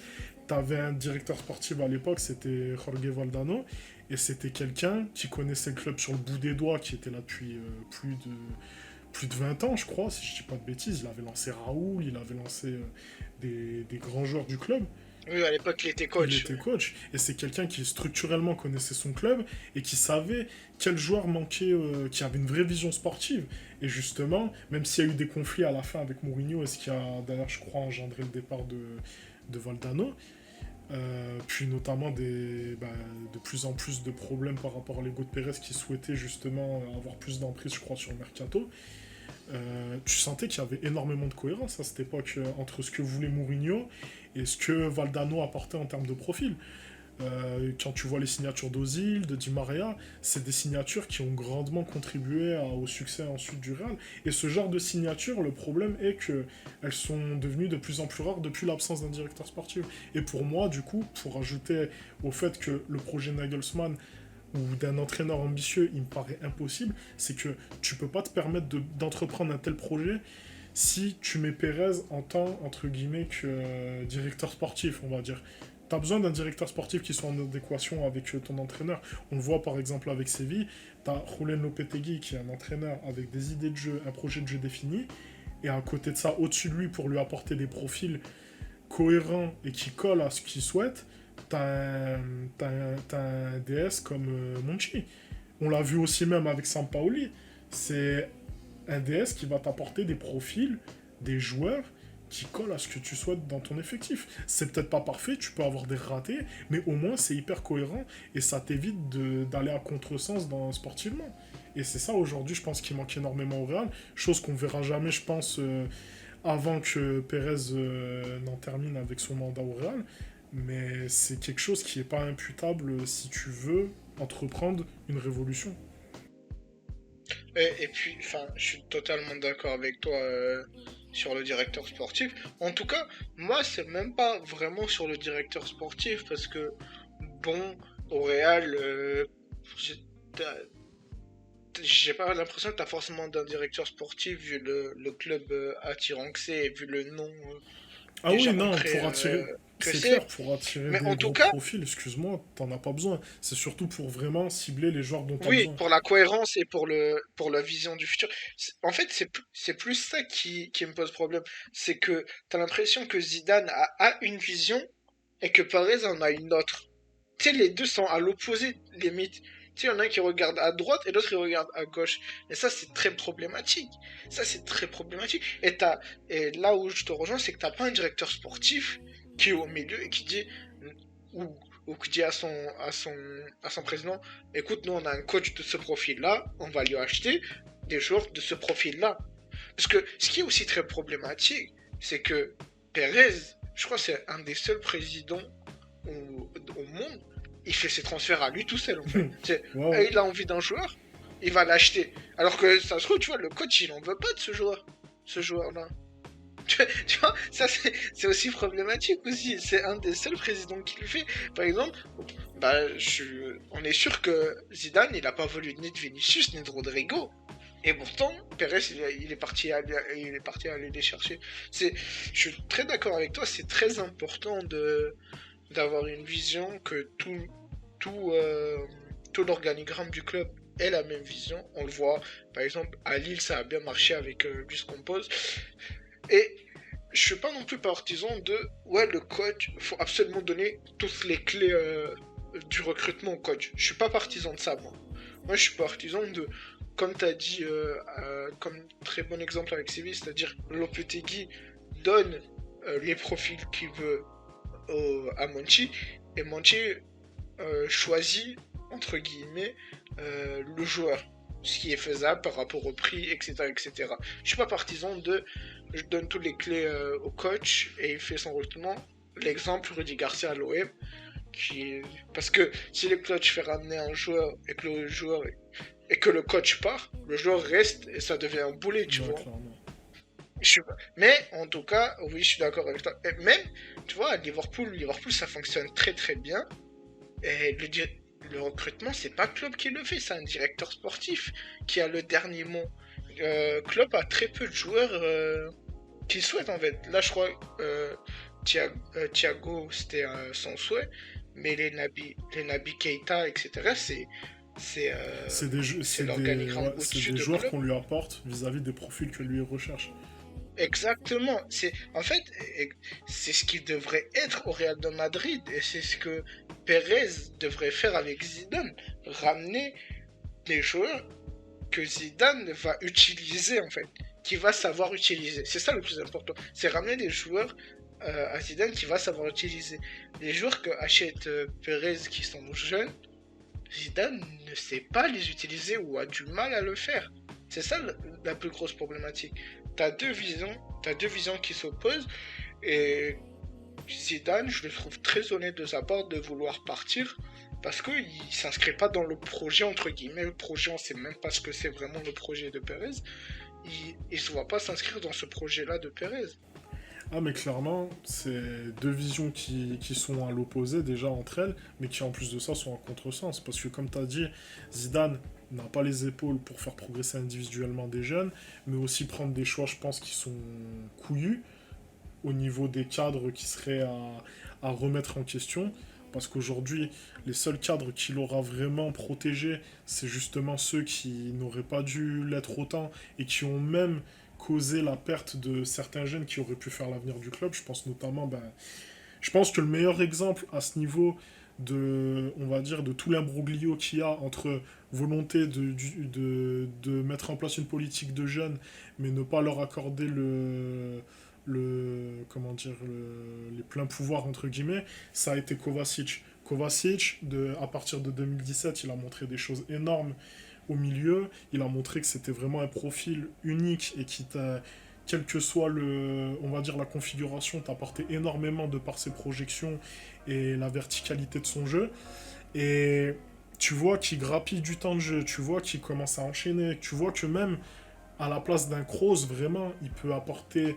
T'avais un directeur sportif à l'époque, c'était Jorge Valdano, et c'était quelqu'un qui connaissait le club sur le bout des doigts, qui était là depuis plus de 20 ans, je crois, si je dis pas de bêtises. Il avait lancé Raoul, il avait lancé des grands joueurs du club. Oui, à l'époque, il était Il coach. était coach, et c'est quelqu'un qui structurellement connaissait son club et qui savait quel joueur manquait, qui avait une vraie vision sportive. Et justement, même s'il y a eu des conflits à la fin avec Mourinho, et ce qui a d'ailleurs, je crois, engendré le départ de Valdano, puis notamment de plus en plus de problèmes par rapport à l'ego de Pérez qui souhaitait justement avoir plus d'emprise, je crois, sur le mercato. Tu sentais qu'il y avait énormément de cohérence à cette époque entre ce que voulait Mourinho et ce que Valdano apportait en termes de profil. Quand tu vois les signatures d'Ozil, de Di Maria, c'est des signatures qui ont grandement contribué au succès ensuite du Real. Et ce genre de signatures, le problème est qu'elles sont devenues de plus en plus rares depuis l'absence d'un directeur sportif. Et pour moi, du coup, pour ajouter au fait que le projet Nagelsmann ou d'un entraîneur ambitieux, il me paraît impossible, c'est que tu peux pas te permettre d'entreprendre un tel projet si tu mets Pérez en tant, entre guillemets, que directeur sportif, on va dire. Tu as besoin d'un directeur sportif qui soit en adéquation avec ton entraîneur. On le voit par exemple avec Séville, tu as Julen Lopetegui qui est un entraîneur avec des idées de jeu, un projet de jeu défini, et à côté de ça, au-dessus de lui, pour lui apporter des profils cohérents et qui collent à ce qu'il souhaite, t'as un DS comme Monchi. On l'a vu aussi même avec Sampaoli. C'est un DS qui va t'apporter des profils, des joueurs qui collent à ce que tu souhaites dans ton effectif. C'est peut-être pas parfait, tu peux avoir des ratés, mais au moins c'est hyper cohérent et ça t'évite d'aller à contresens sportivement. Et c'est ça aujourd'hui, je pense, qui manque énormément au Real. Chose qu'on verra jamais, je pense, avant que Pérez n'en termine avec son mandat au Real. Mais c'est quelque chose qui n'est pas imputable si tu veux entreprendre une révolution. Et puis, enfin, je suis totalement d'accord avec toi sur le directeur sportif. En tout cas, moi, c'est même pas vraiment sur le directeur sportif parce que, bon, au Real, j'ai pas l'impression que t'as forcément d'un directeur sportif vu le club attirant que c'est et vu le nom Ah oui, déjà non, ancré que c'est c'est. clair, pour attirer Mais en des tout gros cas, profils, excuse-moi, t'en as pas besoin. C'est surtout pour vraiment cibler les joueurs dont t'as oui, besoin. pour la cohérence et pour la vision du futur. En fait, c'est plus ça qui me pose problème. C'est que t'as l'impression que Zidane a une vision et que Perez en a une autre. Tu sais, les deux sont à l'opposé, limite. Tu sais, il y en a un qui regarde à droite et l'autre qui regarde à gauche. Et ça, c'est très problématique. Ça, c'est très problématique. Et là où je te rejoins, c'est que t'as pas un directeur sportif qui est au milieu et qui dit, ou, ou qui dit à son président, écoute, nous, on a un coach de ce profil-là, on va lui acheter des joueurs de ce profil-là. Parce que ce qui est aussi très problématique, c'est que Perez, je crois que c'est un des seuls présidents au monde, il fait ses transferts à lui tout seul en fait. Ouais, ouais. Il a envie d'un joueur, il va l'acheter. Alors que ça se trouve, tu vois, le coach il en veut pas de ce joueur-là. Tu vois, ça c'est aussi problématique aussi. C'est un des seuls présidents qui le fait. Par exemple, on est sûr que Zidane il a pas voulu ni de Vinicius ni de Rodrigo. Et pourtant, Perez, il est parti aller les chercher. Je suis très d'accord avec toi, c'est très important d'avoir une vision que tout l'organigramme du club ait la même vision. On le voit, par exemple, à Lille, ça a bien marché avec Luis Campos. Et je suis pas non plus partisan de ouais le coach, faut absolument donner toutes les clés du recrutement au coach. Je suis pas partisan de ça moi. Moi je suis partisan de comme tu as dit comme très bon exemple avec Séville, c'est-à-dire Lopetegui donne les profils qu'il veut à Monchi et Monchi choisit entre guillemets le joueur, ce qui est faisable par rapport au prix, etc., etc. Je suis pas partisan de je donne toutes les clés au coach et il fait son recrutement. L'exemple Rudy Garcia à l'OM, parce que si le coach fait ramener un joueur et que le coach part, le joueur reste et ça devient un boulet, tu Ouais, vois. clairement. Je suis... Mais en tout cas, oui, je suis d'accord avec toi. Et même, tu vois, à Liverpool, ça fonctionne très très bien. Et le recrutement, c'est pas Klopp qui le fait, c'est un directeur sportif qui a le dernier mot. Klopp a très peu de joueurs qui souhaitent en fait. Là, je crois Thiago, c'était son souhait, mais les Naby Keita, etc., c'est l'organigramme C'est au-dessus des de joueurs Klopp. qu'on lui apporte vis-à-vis des profils que lui recherche. Exactement. En fait, c'est ce qui devrait être au Real de Madrid et c'est ce que Pérez devrait faire avec Zidane. Ramener des joueurs que Zidane va utiliser en fait, qui va savoir utiliser. C'est ça le plus important. C'est ramener des joueurs à Zidane qui va savoir utiliser. Les joueurs que achète Pérez qui sont jeunes, Zidane ne sait pas les utiliser ou a du mal à le faire. C'est ça la plus grosse problématique. T'as deux visions qui s'opposent et Zidane, je le trouve très honnête de sa part de vouloir partir parce qu'il s'inscrit pas dans le projet entre guillemets. Le projet, on sait même pas ce que c'est vraiment le projet de Pérez. Il se voit pas s'inscrire dans ce projet-là de Pérez. Ah, mais clairement, c'est deux visions qui sont à l'opposé déjà entre elles, mais qui en plus de ça sont en contresens. Parce que comme tu as dit, Zidane n'a pas les épaules pour faire progresser individuellement des jeunes, mais aussi prendre des choix, je pense, qui sont couillus au niveau des cadres qui seraient à remettre en question. Parce qu'aujourd'hui, les seuls cadres qu'il aura vraiment protégés, c'est justement ceux qui n'auraient pas dû l'être autant et qui ont même causé la perte de certains jeunes qui auraient pu faire l'avenir du club. Je pense notamment, je pense que le meilleur exemple à ce niveau de, on va dire, de tout l'imbroglio qu'il y a entre volonté de mettre en place une politique de jeunes, mais ne pas leur accorder comment dire, les pleins pouvoirs, entre guillemets, ça a été Kovacic. Kovacic, à partir de 2017, il a montré des choses énormes au milieu. Il a montré que c'était vraiment un profil unique et qui t'a, quelle que soit on va dire la configuration, t'apportait énormément de par ses projections et la verticalité de son jeu. Et tu vois qu'il grappille du temps de jeu, tu vois qu'il commence à enchaîner, tu vois que même à la place d'un Kroos, vraiment, il peut apporter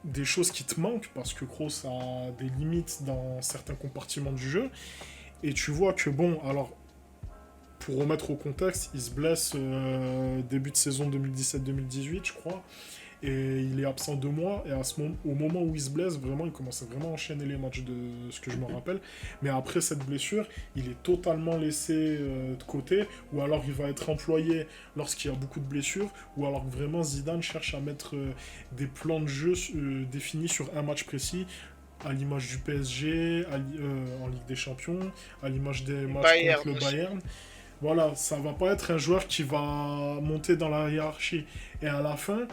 des choses qui te manquent parce que Kroos a des limites dans certains compartiments du jeu. Et tu vois que, bon, alors, pour remettre au contexte, il se blesse début de saison 2017-2018, je crois. Et il est absent 2 mois. Et au moment où il se blesse, vraiment, il commence à vraiment enchaîner les matchs de ce que je me rappelle. Mais après cette blessure, il est totalement laissé de côté. Ou alors il va être employé lorsqu'il y a beaucoup de blessures. Ou alors vraiment Zidane cherche à mettre des plans de jeu définis sur un match précis. À l'image du PSG, en Ligue des Champions, à l'image des matchs contre Bayern le aussi. Bayern. Voilà, ça va pas être un joueur qui va monter dans la hiérarchie. Et à la fin,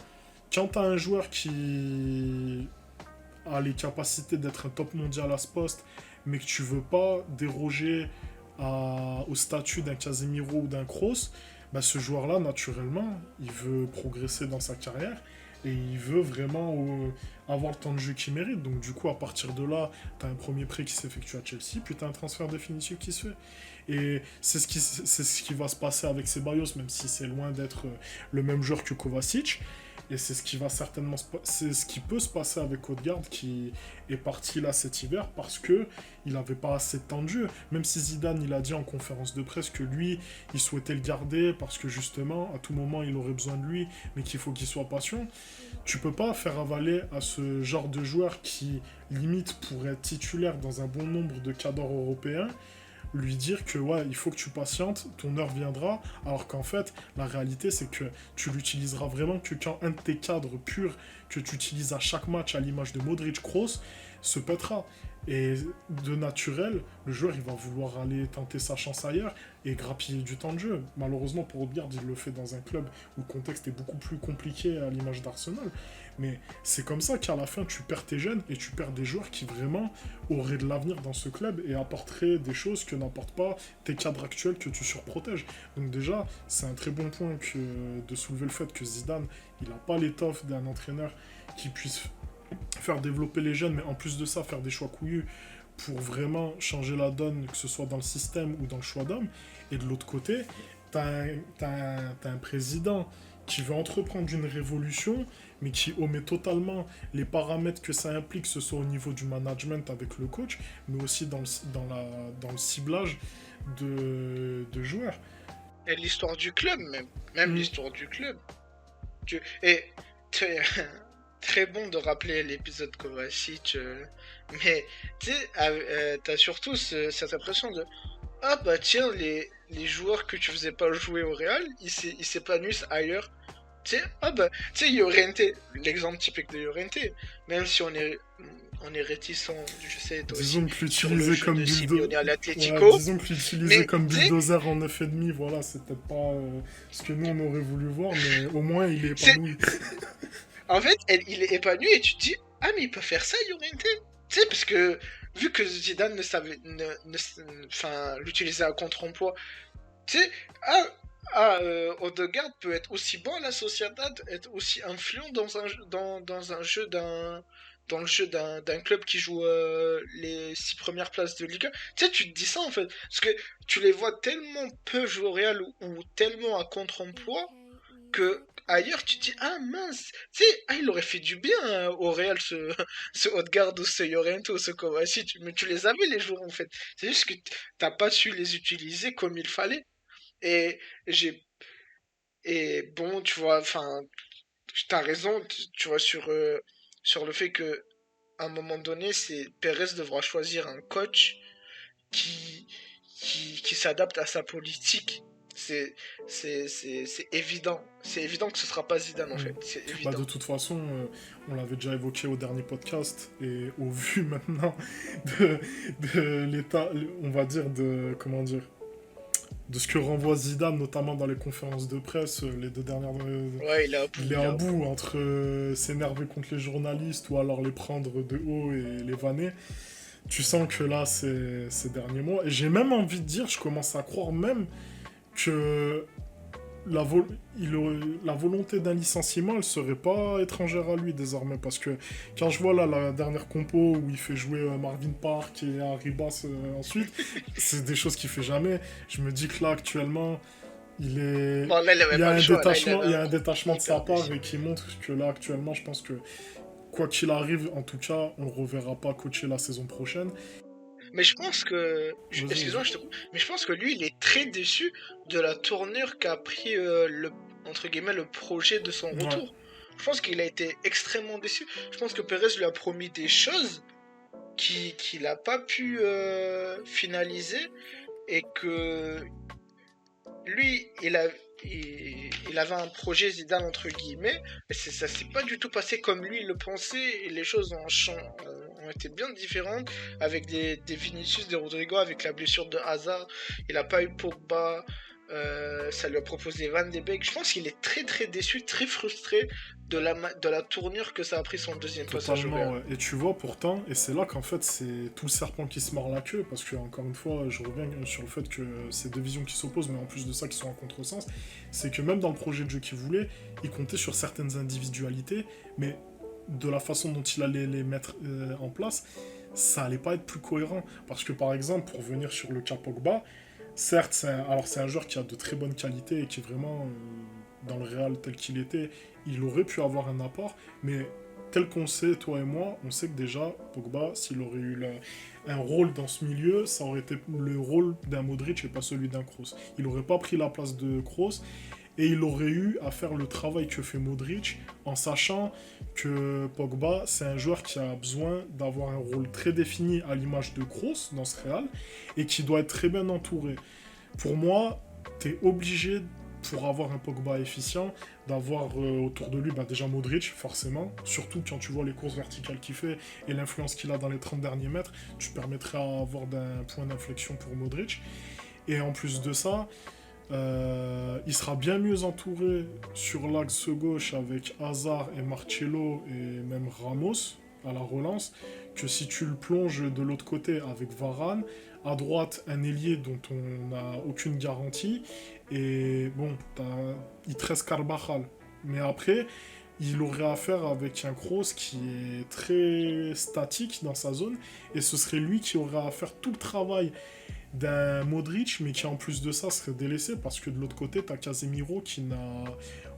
quand tu as un joueur qui a les capacités d'être un top mondial à ce poste, mais que tu veux pas déroger au statut d'un Casemiro ou d'un Kroos, bah ce joueur-là, naturellement, il veut progresser dans sa carrière et il veut vraiment avoir le temps de jeu qu'il mérite. Donc du coup, à partir de là, tu as un premier prêt qui s'effectue à Chelsea, puis tu as un transfert définitif qui se fait. Et c'est ce qui va se passer avec Ceballos, même si c'est loin d'être le même joueur que Kovacic. Et c'est ce qui va certainement c'est ce qui peut se passer avec Odegaard qui est parti là cet hiver parce que il n'avait pas assez de temps de jeu. Même si Zidane il a dit en conférence de presse que lui il souhaitait le garder parce que justement à tout moment il aurait besoin de lui, mais qu'il faut qu'il soit patient. Tu peux pas faire avaler à ce genre de joueur qui limite pourrait être titulaire dans un bon nombre de cadres européens lui dire que ouais, il faut que tu patientes, ton heure viendra, alors qu'en fait, la réalité, c'est que tu l'utiliseras vraiment que quand un de tes cadres purs que tu utilises à chaque match, à l'image de Modric Kroos, se pètera. Et de naturel, le joueur il va vouloir aller tenter sa chance ailleurs et grappiller du temps de jeu. Malheureusement pour Odegaard, il le fait dans un club où le contexte est beaucoup plus compliqué à l'image d'Arsenal. Mais c'est comme ça qu'à la fin tu perds tes jeunes et tu perds des joueurs qui vraiment auraient de l'avenir dans ce club et apporteraient des choses que n'apportent pas tes cadres actuels que tu surprotèges. Donc déjà, c'est un très bon point de soulever le fait que Zidane, il n'a pas l'étoffe d'un entraîneur qui puisse faire développer les jeunes, mais en plus de ça, faire des choix couillus pour vraiment changer la donne, que ce soit dans le système ou dans le choix d'homme. Et de l'autre côté, t'as un président qui veut entreprendre une révolution, mais qui omet totalement les paramètres que ça implique, que ce soit au niveau du management avec le coach, mais aussi dans le ciblage de joueurs. Et l'histoire du club, même Mm. l'histoire du club. Et très, très bon de rappeler l'épisode Kovacic, mais tu sais, t'as surtout cette impression de ah bah tiens, les joueurs que tu faisais pas jouer au Real, ils s'épanouissent ailleurs. Tu sais, ah bah, tu sais, Llorente, l'exemple typique de Llorente, même si on est réticent, je sais, toi aussi, Disons que sur le l'utiliser jeu comme de Simeone à Ouais, l'Atlético, disons que l'utiliser mais comme tu sais, bulldozer en 9,5, voilà, c'est peut-être pas ce que nous on aurait voulu voir, mais au moins il est c'est, épanoui. en fait, il est épanoui et tu te dis, ah mais il peut faire ça, Llorente. Tu sais, parce que vu que Zidane ne savait, enfin, l'utilisait à contre-emploi, tu sais, Odegaard peut être aussi bon à la Sociedad, être aussi influent dans un jeu dans le jeu d'un club qui joue les 6 premières places de Ligue 1. Tu sais, tu te dis ça en fait, parce que tu les vois tellement peu jouer au Real ou tellement à contre-emploi que ailleurs tu te dis ah mince, tu sais, ah, il aurait fait du bien au Real ce Odegaard ou ce Llorente ou ce Kovacic, mais tu les avais les joueurs en fait. C'est juste que t'as pas su les utiliser comme il fallait. Et j'ai et bon, tu vois, enfin, t'as raison, tu vois sur le fait que à un moment donné, c'est Pérez devra choisir un coach qui qui s'adapte à sa politique. C'est c'est évident. C'est évident que ce sera pas Zidane en Mm. fait. C'est Bah, de évident. toute façon, on l'avait déjà évoqué au dernier podcast, et au vu maintenant de, de l'état, on va dire, comment dire, de ce que renvoie Zidane, notamment dans les conférences de presse, les 2 dernières. Ouais, il est à bout, Il est il est à à bout. bout entre s'énerver contre les journalistes ou alors les prendre de haut et les vanner. Tu sens que là, c'est ces derniers mois. Et j'ai même envie de dire, je commence à croire même que la, vo- la volonté d'un licenciement, elle serait pas étrangère à lui désormais. Parce que quand je vois là la dernière compo où il fait jouer Marvin Park et Arribas ensuite, c'est des choses qu'il fait jamais. Je me dis que là, actuellement, Bon, là, il avait pas le choix. Là, il avait il y un a un groupe détachement de sa hyper part déçu. et qui montre que là, actuellement, je pense que quoi qu'il arrive, en tout cas, on le reverra pas coacher la saison prochaine. Mais je pense que, Vas-y, vas-y. excuse-moi, je te coupe, mais je pense que lui, il est très déçu de la tournure qu'a pris le, entre guillemets, le projet de son Ouais, retour. Je pense qu'il a été extrêmement déçu. Je pense que Perez lui a promis des choses qu'il n'a pas pu finaliser et que lui, il avait un projet Zidane entre guillemets, mais ça s'est pas du tout passé comme lui le pensait, et les choses ont été bien différentes, avec des Vinicius, des Rodrigo, avec la blessure de Hazard, il a pas eu Pogba, ça lui a proposé Van de Beek. Je pense qu'il est très très déçu, très frustré de la tournure que ça a pris son deuxième passage au totalement, Real. ouais. Et tu vois, pourtant, et c'est là qu'en fait, c'est tout le serpent qui se mord la queue, parce que, encore une fois, je reviens sur le fait que c'est deux visions qui s'opposent, mais en plus de ça, qui sont en contresens, c'est que même dans le projet de jeu qu'il voulait, il comptait sur certaines individualités, mais de la façon dont il allait les mettre en place, ça allait pas être plus cohérent. Parce que, par exemple, pour venir sur le cas Pogba, certes, c'est un joueur qui a de très bonnes qualités et qui est vraiment, dans le Real tel qu'il était, il aurait pu avoir un apport, mais tel qu'on sait, toi et moi, on sait que déjà, Pogba, s'il aurait eu un rôle dans ce milieu, ça aurait été le rôle d'un Modric et pas celui d'un Kroos. Il n'aurait pas pris la place de Kroos et il aurait eu à faire le travail que fait Modric en sachant que Pogba, c'est un joueur qui a besoin d'avoir un rôle très défini à l'image de Kroos dans ce Real et qui doit être très bien entouré. Pour moi, tu es obligé, pour avoir un Pogba efficient, d'avoir autour de lui déjà Modric, forcément. Surtout quand tu vois les courses verticales qu'il fait et l'influence qu'il a dans les 30 derniers mètres, tu permettrais d'avoir un point d'inflexion pour Modric. Et en plus de ça, il sera bien mieux entouré sur l'axe gauche avec Hazard et Marcelo et même Ramos à la relance que si tu le plonges de l'autre côté avec Varane. À droite, un ailier dont on n'a aucune garantie. Et bon, il te reste Carvajal. Mais après, il aurait affaire avec un Kroos qui est très statique dans sa zone. Et ce serait lui qui aurait à faire tout le travail d'un Modric, mais qui en plus de ça serait délaissé parce que de l'autre côté, t'as Casemiro qui n'a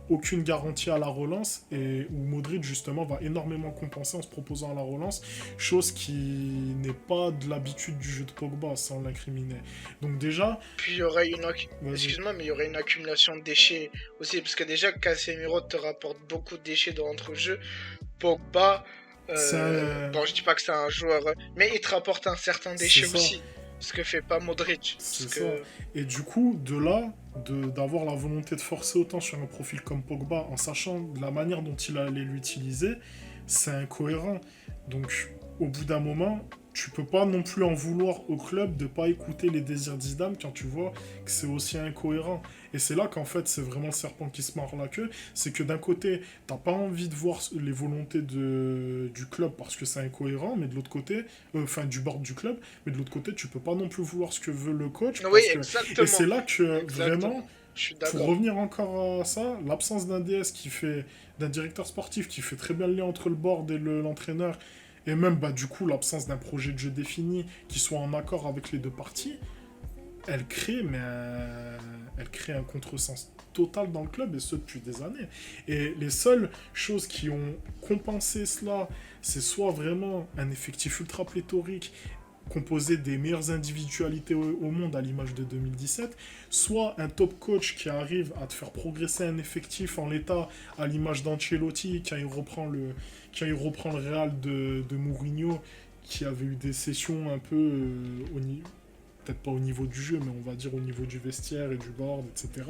aucune garantie à la relance et où Modric justement va énormément compenser en se proposant à la relance, chose qui n'est pas de l'habitude du jeu de Pogba sans l'incriminer. Donc déjà, Puis il y aurait vas-y. excuse-moi, mais il y aurait une accumulation de déchets aussi, parce que déjà Casemiro te rapporte beaucoup de déchets dans le jeu. Pogba, C'est un... bon, je dis pas que c'est un joueur, mais il te rapporte un certain C'est déchet ça. aussi. Ce que fait pas Modric. C'est Parce ça. que. Et du coup, de là, d'avoir la volonté de forcer autant sur un profil comme Pogba, en sachant de la manière dont il allait l'utiliser, c'est incohérent. Donc, au bout d'un moment, tu peux pas non plus en vouloir au club de pas écouter les désirs de Zidane quand tu vois que c'est aussi incohérent. Et c'est là qu'en fait, c'est vraiment le serpent qui se mord la queue. C'est que d'un côté, t'as pas envie de voir les volontés du club parce que c'est incohérent, mais de l'autre côté, enfin du board du club, mais de l'autre côté, tu peux pas non plus vouloir ce que veut le coach Oui, parce que. Et exactement. c'est là que vraiment, Exactement. Je suis pour d'accord. revenir encore à ça, l'absence d'un DS qui fait, d'un directeur sportif qui fait très bien le lien entre le board et l'entraîneur, et même bah, du coup l'absence d'un projet de jeu défini qui soit en accord avec les deux parties, elle crée un contresens total dans le club et ce depuis des années. Et les seules choses qui ont compensé cela, c'est soit vraiment un effectif ultra pléthorique composé des meilleures individualités au monde à l'image de 2017, soit un top coach qui arrive à te faire progresser un effectif en l'état à l'image d'Ancelotti quand il reprend le Real de Mourinho qui avait eu des sessions un peu peut-être pas au niveau du jeu, mais on va dire au niveau du vestiaire et du board, etc.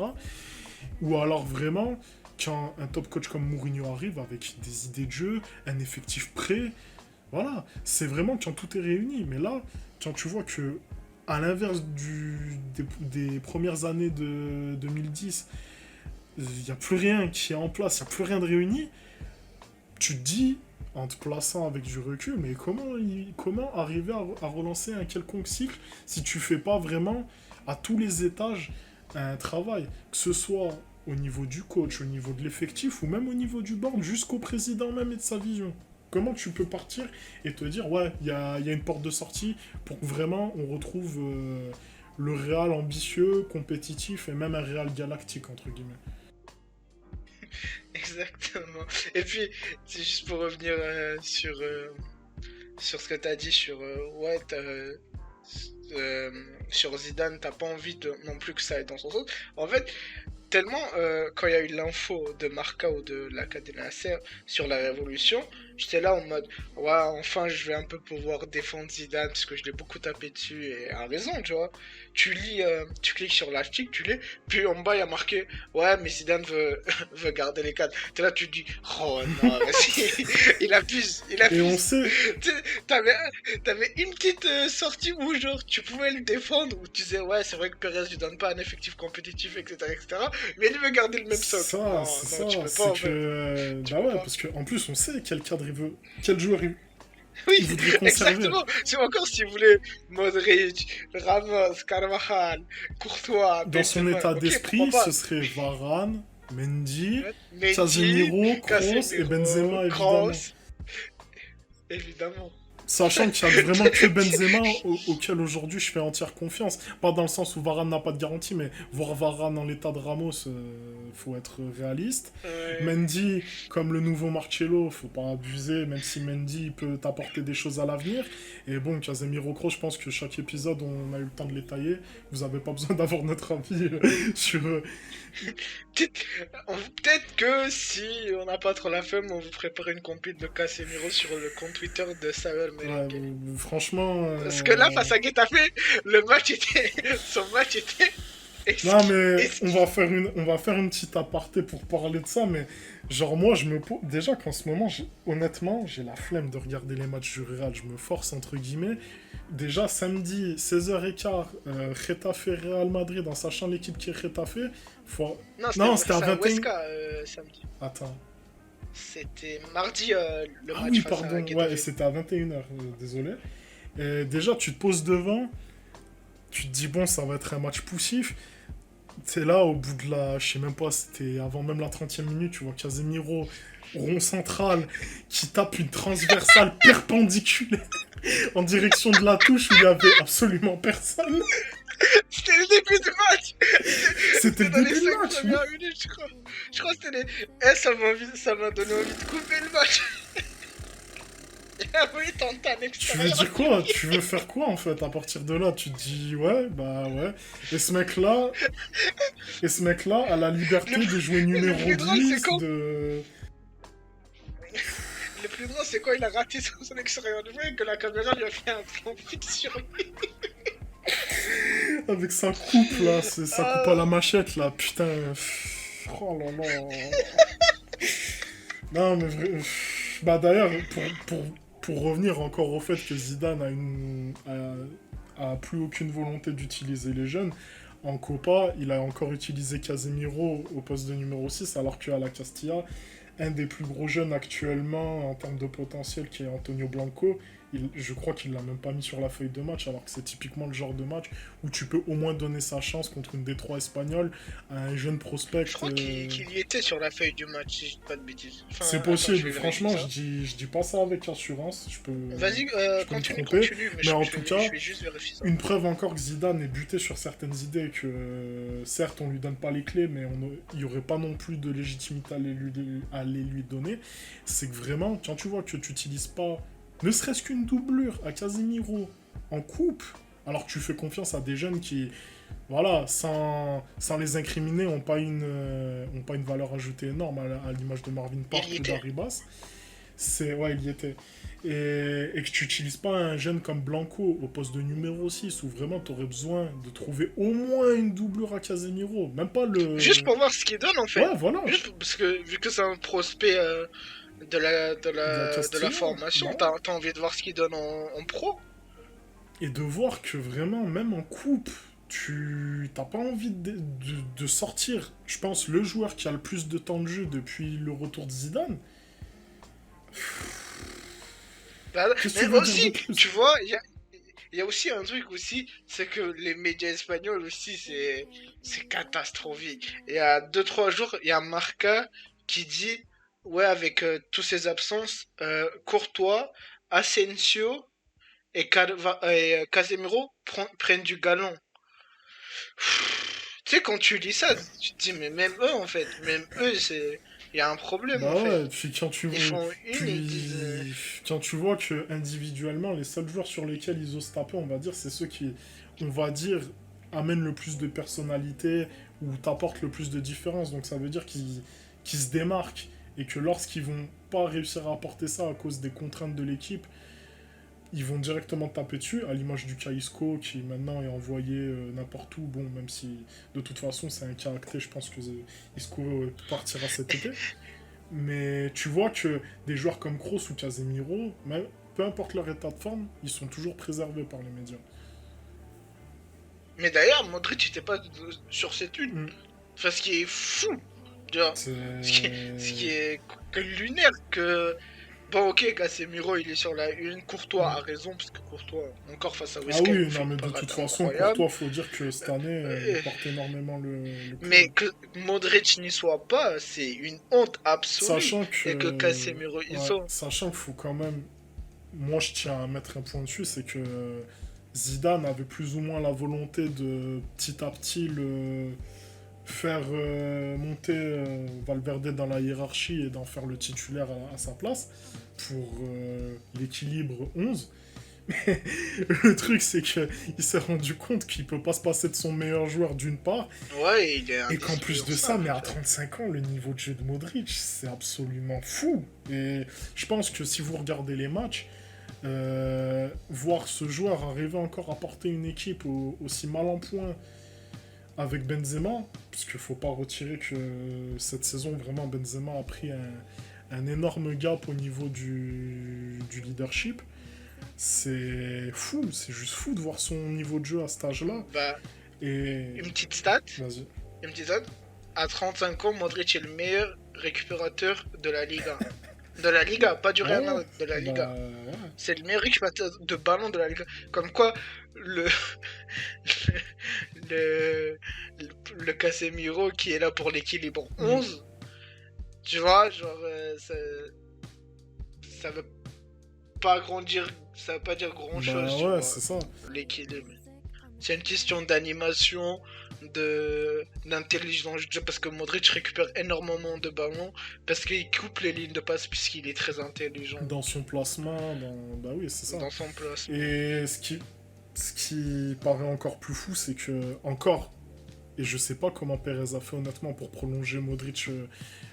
Ou alors vraiment, quand un top coach comme Mourinho arrive avec des idées de jeu, un effectif prêt, voilà, c'est vraiment quand tout est réuni. Mais là, quand tu vois que, à l'inverse des premières années de 2010, il n'y a plus rien qui est en place, il n'y a plus rien de réuni, tu te dis, en te plaçant avec du recul, mais comment arriver à relancer un quelconque cycle si tu fais pas vraiment à tous les étages un travail, que ce soit au niveau du coach, au niveau de l'effectif ou même au niveau du board, jusqu'au président même et de sa vision. Comment tu peux partir et te dire, ouais, il y a une porte de sortie pour que vraiment on retrouve le Real ambitieux, compétitif et même un Real galactique, entre guillemets. Exactement. Et puis, c'est juste pour revenir sur ce que t'as dit sur. Ouais, sur Zidane, t'as pas envie non plus que ça aille dans son sens. En fait, tellement, quand il y a eu l'info de Marca ou de l'Académie Nasser sur la Révolution, j'étais là en mode, ouais, enfin, je vais un peu pouvoir défendre Zidane parce que je l'ai beaucoup tapé dessus et à raison, tu vois. Tu cliques sur l'article, tu lis, puis en bas, il y a marqué, ouais, mais Zidane veut, veut garder les cadres. T'es là, tu te dis, oh non, vas-y, il abuse, il Et on abuse. sait, Tu sais, t'avais une petite sortie où, genre, tu pouvais le défendre, où tu disais, ouais, c'est vrai que Perez lui donne pas un effectif compétitif, etc., etc. Mais il veut garder le même socle. Non, c'est non, tu ça, peux pas c'est en fait. que. Tu Bah peux ouais, pas. parce qu'en plus, on sait quel cadre il veut. Quel joueur il Oui, voudrait conserver. exactement. C'est encore si vous voulez Modric, Ramos, Carvajal, Courtois, Dans son Benzema. état Ok, pourquoi d'esprit, pas. ce serait Varane, Mendy, Mendy, Casemiro, Kroos et Casemiro, Benzema, évidemment. Kroos, évidemment. Sachant qu'il n'y a vraiment que Benzema auquel aujourd'hui je fais entière confiance. Pas dans le sens où Varane n'a pas de garantie, mais voir Varane en l'état de Ramos, faut être réaliste. Ouais. Mendy, comme le nouveau Marcelo, faut pas abuser, même si Mendy peut t'apporter des choses à l'avenir. Et bon, Casemiro Kroos, je pense que chaque épisode, on a eu le temps de les tailler. Vous avez pas besoin d'avoir notre avis sur, Peut-être peut-être que si on n'a pas trop la flemme, on vous prépare une compil de Casemiro sur le compte Twitter de Samuel ouais, Merengue. franchement. Parce que là, face à Getafe, le match était. Son match était Non, mais exquis. on va faire une petite aparté pour parler de ça, mais genre moi, je me pose... Déjà qu'en ce moment, honnêtement, j'ai la flemme de regarder les matchs du Real, je me force entre guillemets. Déjà, samedi, 16h15, Getafe Real Madrid, en sachant l'équipe qui est Getafe, faut... Non, Non, c'était à c'était à 21... Huesca samedi. Attends. C'était mardi le Ah match oui, face à pardon, ouais, Getafe. c'était à 21h, désolé. Et déjà, tu te poses devant, tu te dis, bon, ça va être un match poussif. C'est là, au bout de la. Je sais même pas, c'était avant même la 30e minute, tu vois Casemiro, rond central, qui tape une transversale perpendiculaire en direction de la touche où il y avait absolument personne. C'était le début du match. C'était le Dans les début du 5 match. premières minutes, je crois. Je crois que c'était les... ça m'a donné envie de couper le match. Ah oui, tente à Tu veux l'extérieur. dire quoi? Tu veux faire quoi en fait? À partir de là, tu te dis ouais, bah ouais. Et ce mec-là, et ce mec-là a la liberté Le, de jouer le numéro plus drôle, c'est 10, quand... de... Le plus drôle, c'est quand il a raté son extérieur de jeu et que la caméra lui a fait un plan fixe sur lui. Avec sa coupe là, sa coupe à Ah, la machette là, putain. Oh là là. Non mais bah d'ailleurs, pour revenir encore au fait que Zidane a plus aucune volonté d'utiliser les jeunes, en Copa, il a encore utilisé Casemiro au poste de numéro 6, alors qu'à la Castilla, un des plus gros jeunes actuellement en termes de potentiel, qui est Antonio Blanco, je crois qu'il l'a même pas mis sur la feuille de match, alors que c'est typiquement le genre de match où tu peux au moins donner sa chance contre une D3 espagnole à un jeune prospect. je crois qu'il y était sur la feuille du match, si je dis pas de bêtises. Enfin, C'est attends, je possible, vais vérifier franchement, ça. je dis pas ça avec assurance, Vas-y, je peux me continue, tromper, continue, mais mais en tout cas, je vais juste vérifier ça. une preuve encore que Zidane est buté sur certaines idées, que certes on lui donne pas les clés, mais il y aurait pas non plus de légitimité à les lui donner, c'est que vraiment, quand tu vois que tu n'utilises pas, ne serait-ce qu'une doublure à Casemiro en coupe, alors que tu fais confiance à des jeunes qui, voilà, sans les incriminer, ont pas une valeur ajoutée énorme à l'image de Marvin Park Il y ou était. d'Arribas. Ouais, il y était. Et que tu n'utilises pas un jeune comme Blanco au poste de numéro 6 où vraiment tu aurais besoin de trouver au moins une doublure à Casemiro. Même pas Juste le. pour voir ce qu'il donne en fait. Ouais, voilà. Parce que vu que c'est un prospect De la de la Castilla. formation, Bah, t'as envie de voir ce qu'il donne en pro. et de voir que vraiment, même en coupe, tu t'as pas envie de sortir, je pense, le joueur qui a le plus de temps de jeu depuis le retour de Zidane. Bah, Qu'est-ce que mais tu veux dire de aussi, plus? tu vois, il y a aussi un truc aussi, c'est que les médias espagnols aussi, c'est catastrophique. Il y a 2 3 jours, il y a Marca qui dit, ouais, avec tous ces absences, Courtois, Asensio et Casemiro prennent du galon. Tu sais, quand tu lis ça, tu te dis, mais même eux, en fait, même eux, il y a un problème, en Bah fait. ouais, Ils font une et ils disent, quand tu vois que individuellement, les seuls joueurs sur lesquels ils osent taper, on va dire, c'est ceux qui, on va dire, amènent le plus de personnalité ou t'apportent le plus de différence. Donc ça veut dire qu'ils se démarquent et que lorsqu'ils vont pas réussir à apporter ça à cause des contraintes de l'équipe, ils vont directement taper dessus, à l'image du cas Isco qui maintenant est envoyé n'importe où. Bon, même si de toute façon c'est un cas acté, je pense que Isco partira cet été. Mais tu vois que des joueurs comme Kroos ou Casemiro, même, peu importe leur état de forme, ils sont toujours préservés par les médias. mais d'ailleurs, Modric n'était pas sur cette une. Mm. Enfin, ce qui est fou, tu vois, ce qui C'est. est lunaire que. Bon, ok, Casemiro il est sur la une, Courtois Mm. a raison, parce que Courtois, encore face à Ah West Ham, oui, il fait non, une mais de parade toute façon, incroyable. Courtois, faut dire que cette année, il Euh, porte énormément le Mais club. que Modric n'y soit pas, c'est une honte absolue. Sachant Et que que. Casemiro y Ouais, soit. sachant qu'il faut quand même. Moi, je tiens à mettre un point dessus, c'est que Zidane avait plus ou moins la volonté de petit à petit le faire monter Valverde dans la hiérarchie et d'en faire le titulaire à sa place pour l'équilibre 11. Mais le truc, c'est qu'il s'est rendu compte qu'il peut pas se passer de son meilleur joueur d'une part, Ouais, il est et qu'en plus de ça, indispensable mais en à fait. 35 ans, le niveau de jeu de Modric, c'est absolument fou. Et je pense que si vous regardez les matchs, voir ce joueur arriver encore à porter une équipe aussi mal en point avec Benzema, parce qu'il faut pas retirer que cette saison, vraiment, Benzema a pris un énorme gap au niveau du leadership. C'est fou, c'est juste fou de voir son niveau de jeu à cet âge-là. Bah, Et. une petite stat, Vas-y. une petite stat. À 35 ans, Modric est le meilleur récupérateur de la Liga. De la Liga, pas du Ah Real ouais, Madrid, de la bah Liga. ouais. C'est le meilleur récupérateur de ballon de la Liga. Comme quoi, le, le, le Casemiro qui est là pour l'équilibre 11, tu vois, genre, ça veut pas grandir, ça veut pas dire grand chose, Bah tu ouais, vois, c'est ça. l'équilibre. C'est une question d'animation, d'intelligence de jeu, parce que Modric récupère énormément de ballons, parce qu'il coupe les lignes de passe, puisqu'il est très intelligent Dans son placement, bah oui, c'est ça. dans son placement. Et ce qui paraît encore plus fou, c'est que, et je sais pas comment Perez a fait honnêtement pour prolonger Modric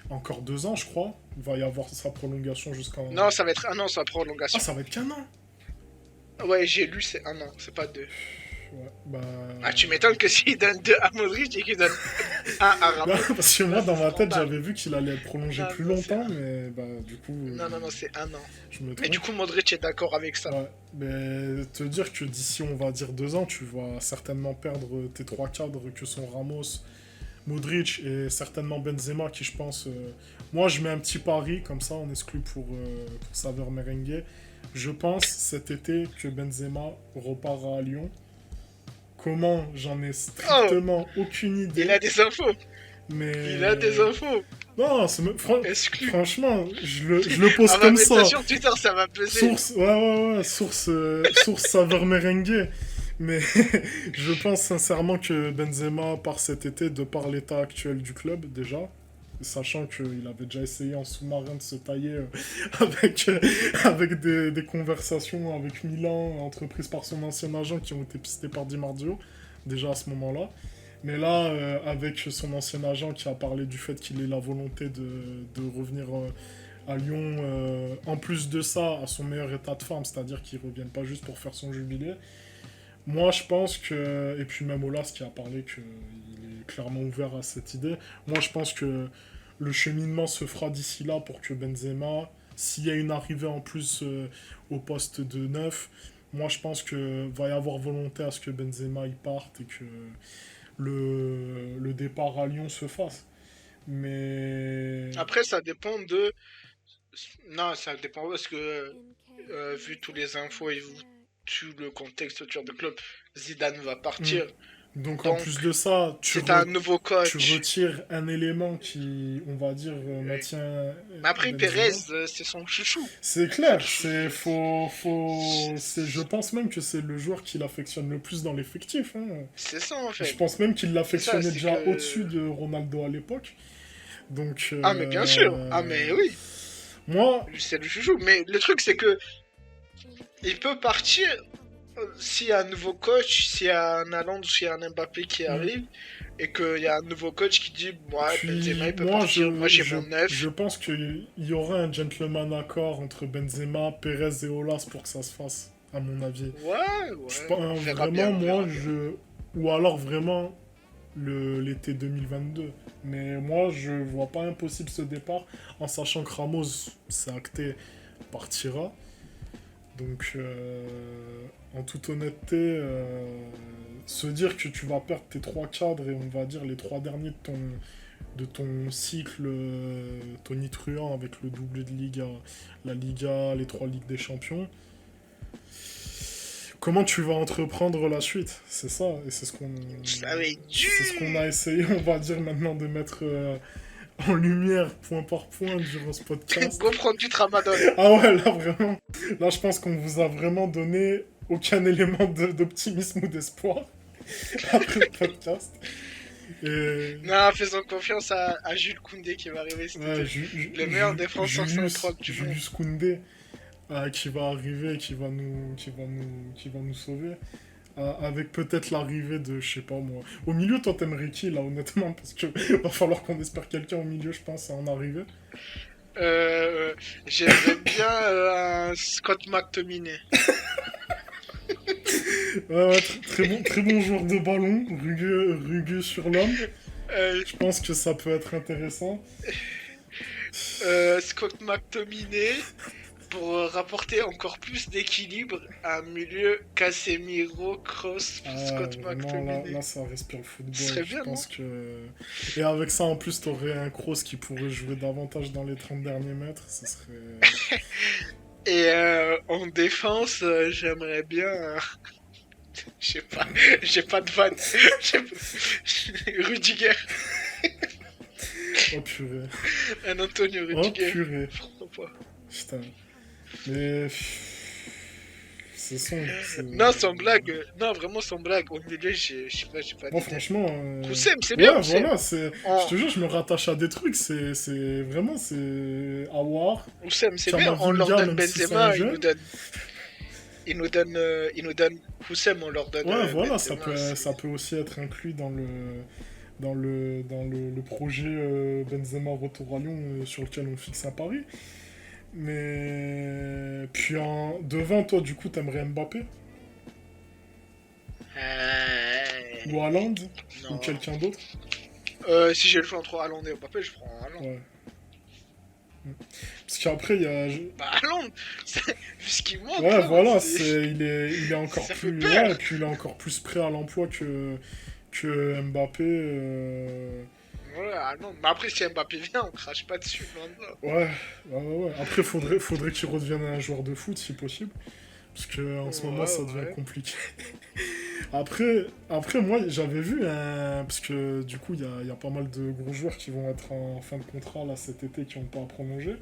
encore 2 ans, je crois. Il va y avoir sa prolongation jusqu'en. Non, ça va être un an sa Ah, prolongation. ça va être qu'un an. Ouais, j'ai lu, c'est un an, c'est pas deux. Ouais, bah. Ah, tu m'étonnes que s'il donne 2 à Modric et qu'il donne 1 à Bah, Ramos. parce que moi, Là, dans c'est ma tête, scandale. j'avais vu qu'il allait être prolongé Non, plus non, c'est longtemps, un- mais bah, du coup, non, c'est un an. je me Mais trompe. du coup, Modric est d'accord avec ça. Ouais, mais te dire que d'ici, on va dire 2 ans, tu vas certainement perdre tes 3 cadres que sont Ramos, Modric et certainement Benzema, qui je pense. Moi, je mets un petit pari, comme ça, on exclut pour saveur merengue. Je pense cet été que Benzema repart à Lyon. Comment? J'en ai strictement aucune idée. Il a des infos. Mais. Il a des infos. Non, Exclu. franchement, je le pose Ah, comme mais ça. ça sur Twitter, ça va peser. Source, ouais, source saveur merengue. Mais je pense sincèrement que Benzema part cet été de par l'état actuel du club, déjà. Sachant qu'il avait déjà essayé en sous-marin de se tailler avec des conversations avec Milan, entreprises par son ancien agent qui ont été pistées par Di Marzio, déjà à ce moment-là. Mais là, avec son ancien agent qui a parlé du fait qu'il ait la volonté de revenir à Lyon, en plus de ça, à son meilleur état de forme, c'est-à-dire qu'il ne revienne pas juste pour faire son jubilé. Moi, je pense que, et puis même Olas qui a parlé qu'il est clairement ouvert à cette idée, moi je pense que le cheminement se fera d'ici là pour que Benzema, s'il y a une arrivée en plus au poste de neuf, moi je pense que va y avoir volonté à ce que Benzema y parte et que le départ à Lyon se fasse. Mais. Après, ça dépend de. Non, ça dépend parce que, vu tous les infos et vu tout le contexte autour du club, Zidane va partir. Donc en Donc, plus de ça, c'est un nouveau tu coach. retires un élément qui, on va dire, maintient Mais après, Benzema. Perez, c'est son chouchou. C'est clair, je pense même que c'est le joueur qui l'affectionne le plus dans l'effectif, hein. C'est ça en Je fait. pense même qu'il l'affectionnait c'est déjà que- au-dessus de Ronaldo à l'époque. Donc, Ah, mais bien sûr. Ah, mais oui. moi, C'est le chouchou. Mais le truc, c'est que il peut partir s'il y a un nouveau coach, s'il y a un Haaland, s'il y a un Mbappé qui arrive, et qu'il y a un nouveau coach qui dit ouais, puis, Benzema il peut moi, partir, moi j'ai je, mon neuf. je pense qu'il y aura un gentleman accord entre Benzema, Perez et Olas pour que ça se fasse, à mon avis. Ouais, Je ouais. pense, On verra vraiment, bien, on verra moi, bien. ou alors vraiment l'été 2022. Mais moi, je vois pas impossible ce départ, en sachant que Ramos, c'est acté, partira. Donc, en toute honnêteté, se dire que tu vas perdre tes 3 cadres et on va dire les 3 derniers de ton cycle tonitruant avec le doublé de Liga, la Liga, les 3 Ligues des Champions. Comment tu vas entreprendre la suite? C'est ça, et Ça va être dur. c'est ce qu'on a essayé, on va dire maintenant, de mettre en lumière point par point durant ce podcast. Comprendre du tramadol. Ah ouais, là vraiment, là je pense qu'on vous a vraiment donné aucun élément d'optimisme ou d'espoir après le podcast. Et Non, faisons confiance à Jules Koundé qui va arriver cet ouais, été. Le meilleur défenseur central du monde. Julius Koundé qui va arriver, qui va nous sauver. Avec peut-être l'arrivée de, je sais pas moi. Au milieu, toi t'aimerais qui là, honnêtement? Parce que va falloir qu'on espère quelqu'un au milieu, je pense, à en arriver. J'aimerais bien un Scott McTominay. Ouais, très bon joueur de ballon, rugueux sur l'homme. Euh, Je pense que ça peut être intéressant. Scott McTominay pour rapporter encore plus d'équilibre à un milieu Casemiro, Kroos, Scott Vraiment, McTominay. là, ça respire le football. Ce serait Je bien, pense que. Et avec ça, en plus, t'aurais un Kroos qui pourrait jouer davantage dans les 30 derniers mètres. Ce serait. Et en défense, j'aimerais bien. Je sais pas, j'ai pas de vanne. Rudiger, Oh purée. un Antonio Oh Rudiger. purée. Pourquoi pas. Putain. Mais. Non, sans blague. Non, vraiment sans blague. Au milieu, j'ai pas Moi, d'idée. franchement. Koussem, c'est bien, Ouais, Koussem. voilà, c'est. Je En... te jure, je me rattache à des trucs. C'est vraiment, c'est. Awar, Koussem, c'est bien. On leur Kamavinga, donne même si c'est un Benzema, jeune. il nous donne Koussem, on leur donne Ouais, voilà, Benzema. ça peut aussi être inclus dans le projet Benzema Retour à Lyon sur lequel on fixe un pari. Mais. Puis devant, toi, du coup, t'aimerais Mbappé? Ou Haaland? Ou Non. quelqu'un d'autre? Si j'ai le choix entre Haaland et Mbappé, je prends Haaland. Ouais. Parce qu'après, il y a. Bah, Haaland, vu ce qu'il montre, Ouais, là, voilà, c'est... il est encore ça fait plus. Ouais, et peur. puis il est encore plus prêt à l'emploi que Mbappé. Ouais, Haaland. Mais après, si Mbappé vient, on crache pas dessus, loin de là. Ouais, ouais. Après, faudrait qu'il redevienne un joueur de foot si possible. Parce que en ce moment, Ouais, ça devient ouais. compliqué. Après, moi, j'avais vu un. Parce que du coup, il y a pas mal de gros joueurs qui vont être en fin de contrat là cet été qui n'ont pas à prolonger.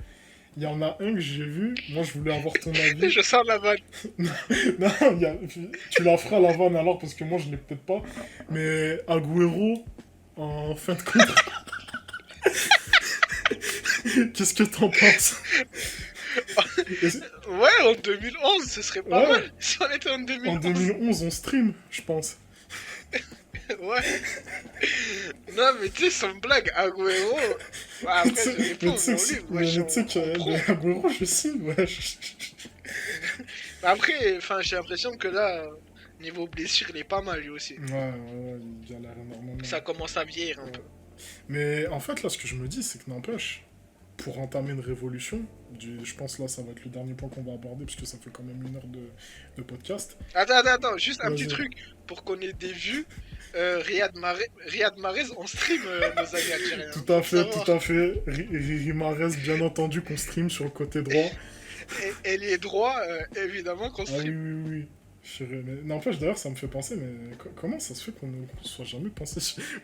Il y en a un que j'ai vu. Moi, je voulais avoir ton avis. Je sens la vanne. Non, tu la feras la vanne alors parce que moi, je l'ai peut-être pas. Mais Agüero en fin de contrat. Qu'est-ce que t'en penses? Ouais, en 2011, ce serait pas Ouais, mal si on était en en 2011. 2011, on stream, je pense. Ouais. Non, mais tu sais, sans blague, Agüero. Bah, après, je Mais réponds, tu mais sais on livre, mais wesh, tu sais en pro. que Agüero, je signe, ouais. Mais après, enfin, j'ai l'impression que là, niveau blessure, il est pas mal lui aussi. Ouais, il a l'air énormément. Ça commence à vieillir un Ouais. peu. Mais en fait, là, ce que je me dis, c'est que n'empêche, pour entamer une révolution, je pense là, ça va être le dernier point qu'on va aborder, parce que ça fait quand même 1 heure de podcast. Attends, juste un petit Vas-y. truc pour qu'on ait des vues. Riyad Mahrez, on stream nos amis algériens, Tout à faut le fait, savoir. tout à fait. Rimarez, bien entendu, qu'on stream sur le côté droit. Et les droits, évidemment, qu'on Ah oui, stream. oui, oui. Mais n'empêche, d'ailleurs, ça me fait penser, mais comment ça se fait qu'on ne soit jamais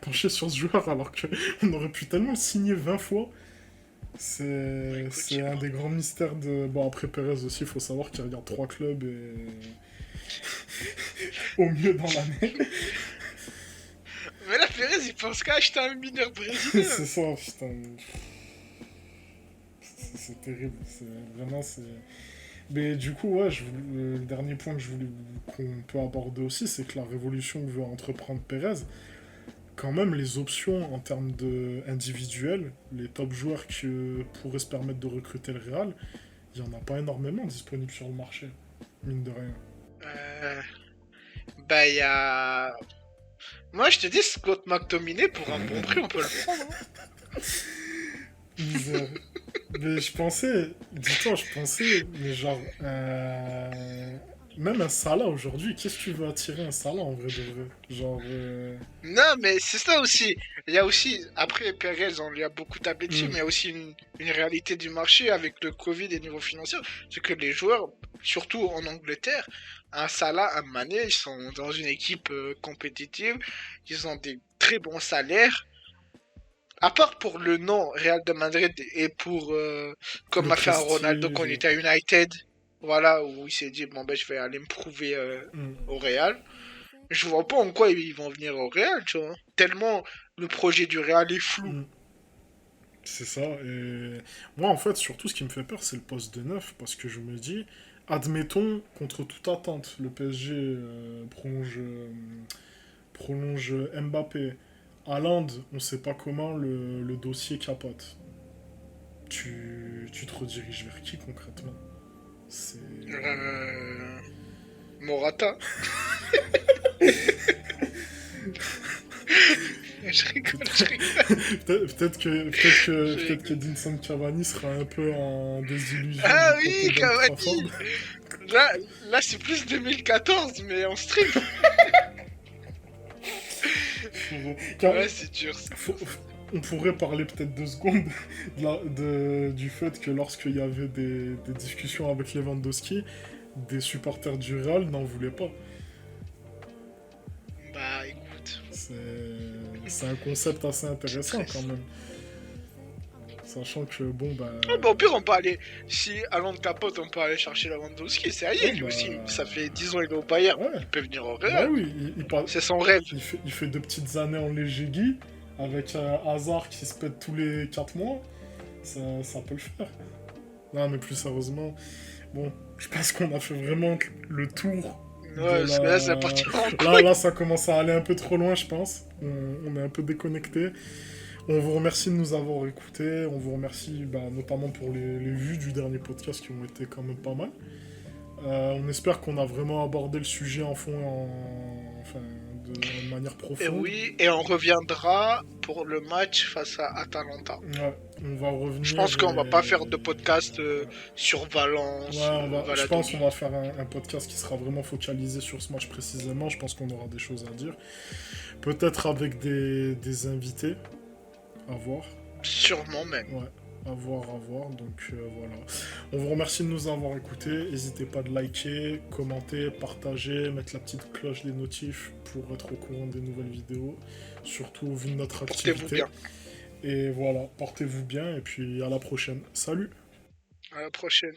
penché sur ce joueur alors qu'on aurait pu tellement le signer 20 fois? Bah, C'est écoute, c'est un des grands mystères de. Bon, après Perez aussi, il faut savoir qu'il regarde 3 clubs et. Au mieux dans l'année. mais là, Pérez, il pense qu'à acheter un mineur brésilien. C'est ça, putain. C'est terrible. Vraiment, c'est. Mais du coup, ouais, le dernier point que je voulais qu'on peut aborder aussi, c'est que la révolution que veut entreprendre Perez, quand même, les options en termes de individuels, les top joueurs qui pourraient se permettre de recruter le Real, il n'y en a pas énormément disponibles sur le marché, mine de rien. Euh, bah, il y a. Moi, je te dis, Scott McTominay, pour un bon prix, on peut le prendre. Hein. Misère. Mais je pensais, mais genre, même un Salah aujourd'hui, qu'est-ce que tu veux attirer un Salah en vrai de vrai? Genre, Non, mais c'est ça aussi. Il y a aussi, après Perez, on lui a beaucoup tablé dessus, hmm, mais il y a aussi une réalité du marché avec le Covid et niveau financier. C'est que les joueurs, surtout en Angleterre, un Salah, un Mané, ils sont dans une équipe compétitive, ils ont des très bons salaires. À part pour le nom Real de Madrid et pour, comme le a fait un Ronaldo prestige. quand il était à United, voilà, où il s'est dit, bon ben je vais aller me prouver Hmm, au Real. Je vois pas en quoi ils vont venir au Real, tu vois. Tellement le projet du Real est flou. hmm. C'est ça. Et moi, en fait, surtout, ce qui me fait peur, c'est le poste de neuf. Parce que je me dis, admettons, contre toute attente, le PSG prolonge Mbappé. Haaland, on sait pas comment le dossier capote. Tu te rediriges vers qui concrètement? C'est. Euh... Morata. Je rigole, je rigole. Je Peut-être que rigole. Edinson Cavani sera un peu en désillusion du Ah côté oui, d'Old Trafford. Cavani. Là c'est plus 2014, mais en stream. Ouais, c'est dur, c'est Faut- dur, c'est dur. on pourrait parler peut-être 2 secondes du fait que lorsqu'il y avait des discussions avec Lewandowski, des supporters du Real n'en voulaient pas. Bah écoute, C'est c'est un concept assez c'est intéressant quand triste. même. Sachant que, bon, bah... Ah bah, au pire, on peut aller, si allant de capote, on peut aller chercher Lewandowski, c'est allié, Ouais, lui bah, aussi. Ça fait 10 ans qu'il est au Bayern, ouais. il peut venir au Bah Real. oui, C'est son rêve. il fait 2 petites années en léger Guy, avec Hazard qui se pète tous les 4 mois, ça peut le faire. Non, mais plus sérieusement, bon, je pense qu'on a fait vraiment le tour. Ouais, parce que là, c'est parti en Là, couille. là, ça commence à aller un peu trop loin, je pense. On est un peu déconnecté. On vous remercie de nous avoir écoutés. On vous remercie notamment pour les vues du dernier podcast qui ont été quand même pas mal. On espère qu'on a vraiment abordé le sujet en fond, enfin, de manière profonde. Et oui, et on reviendra pour le match face à Atalanta. Ouais, on va revenir. Je pense qu'on va pas faire de podcast sur Valence. Ouais, je pense qu'on va faire un podcast qui sera vraiment focalisé sur ce match précisément. Je pense qu'on aura des choses à dire. Peut-être avec des invités. À voir. Sûrement même. Ouais, à voir. Donc voilà. On vous remercie de nous avoir écoutés. N'hésitez pas de liker, commenter, partager, mettre la petite cloche des notifs pour être au courant des nouvelles vidéos. Surtout vu de notre activité. Portez-vous bien. Et voilà, portez-vous bien et puis à la prochaine. Salut! À la prochaine.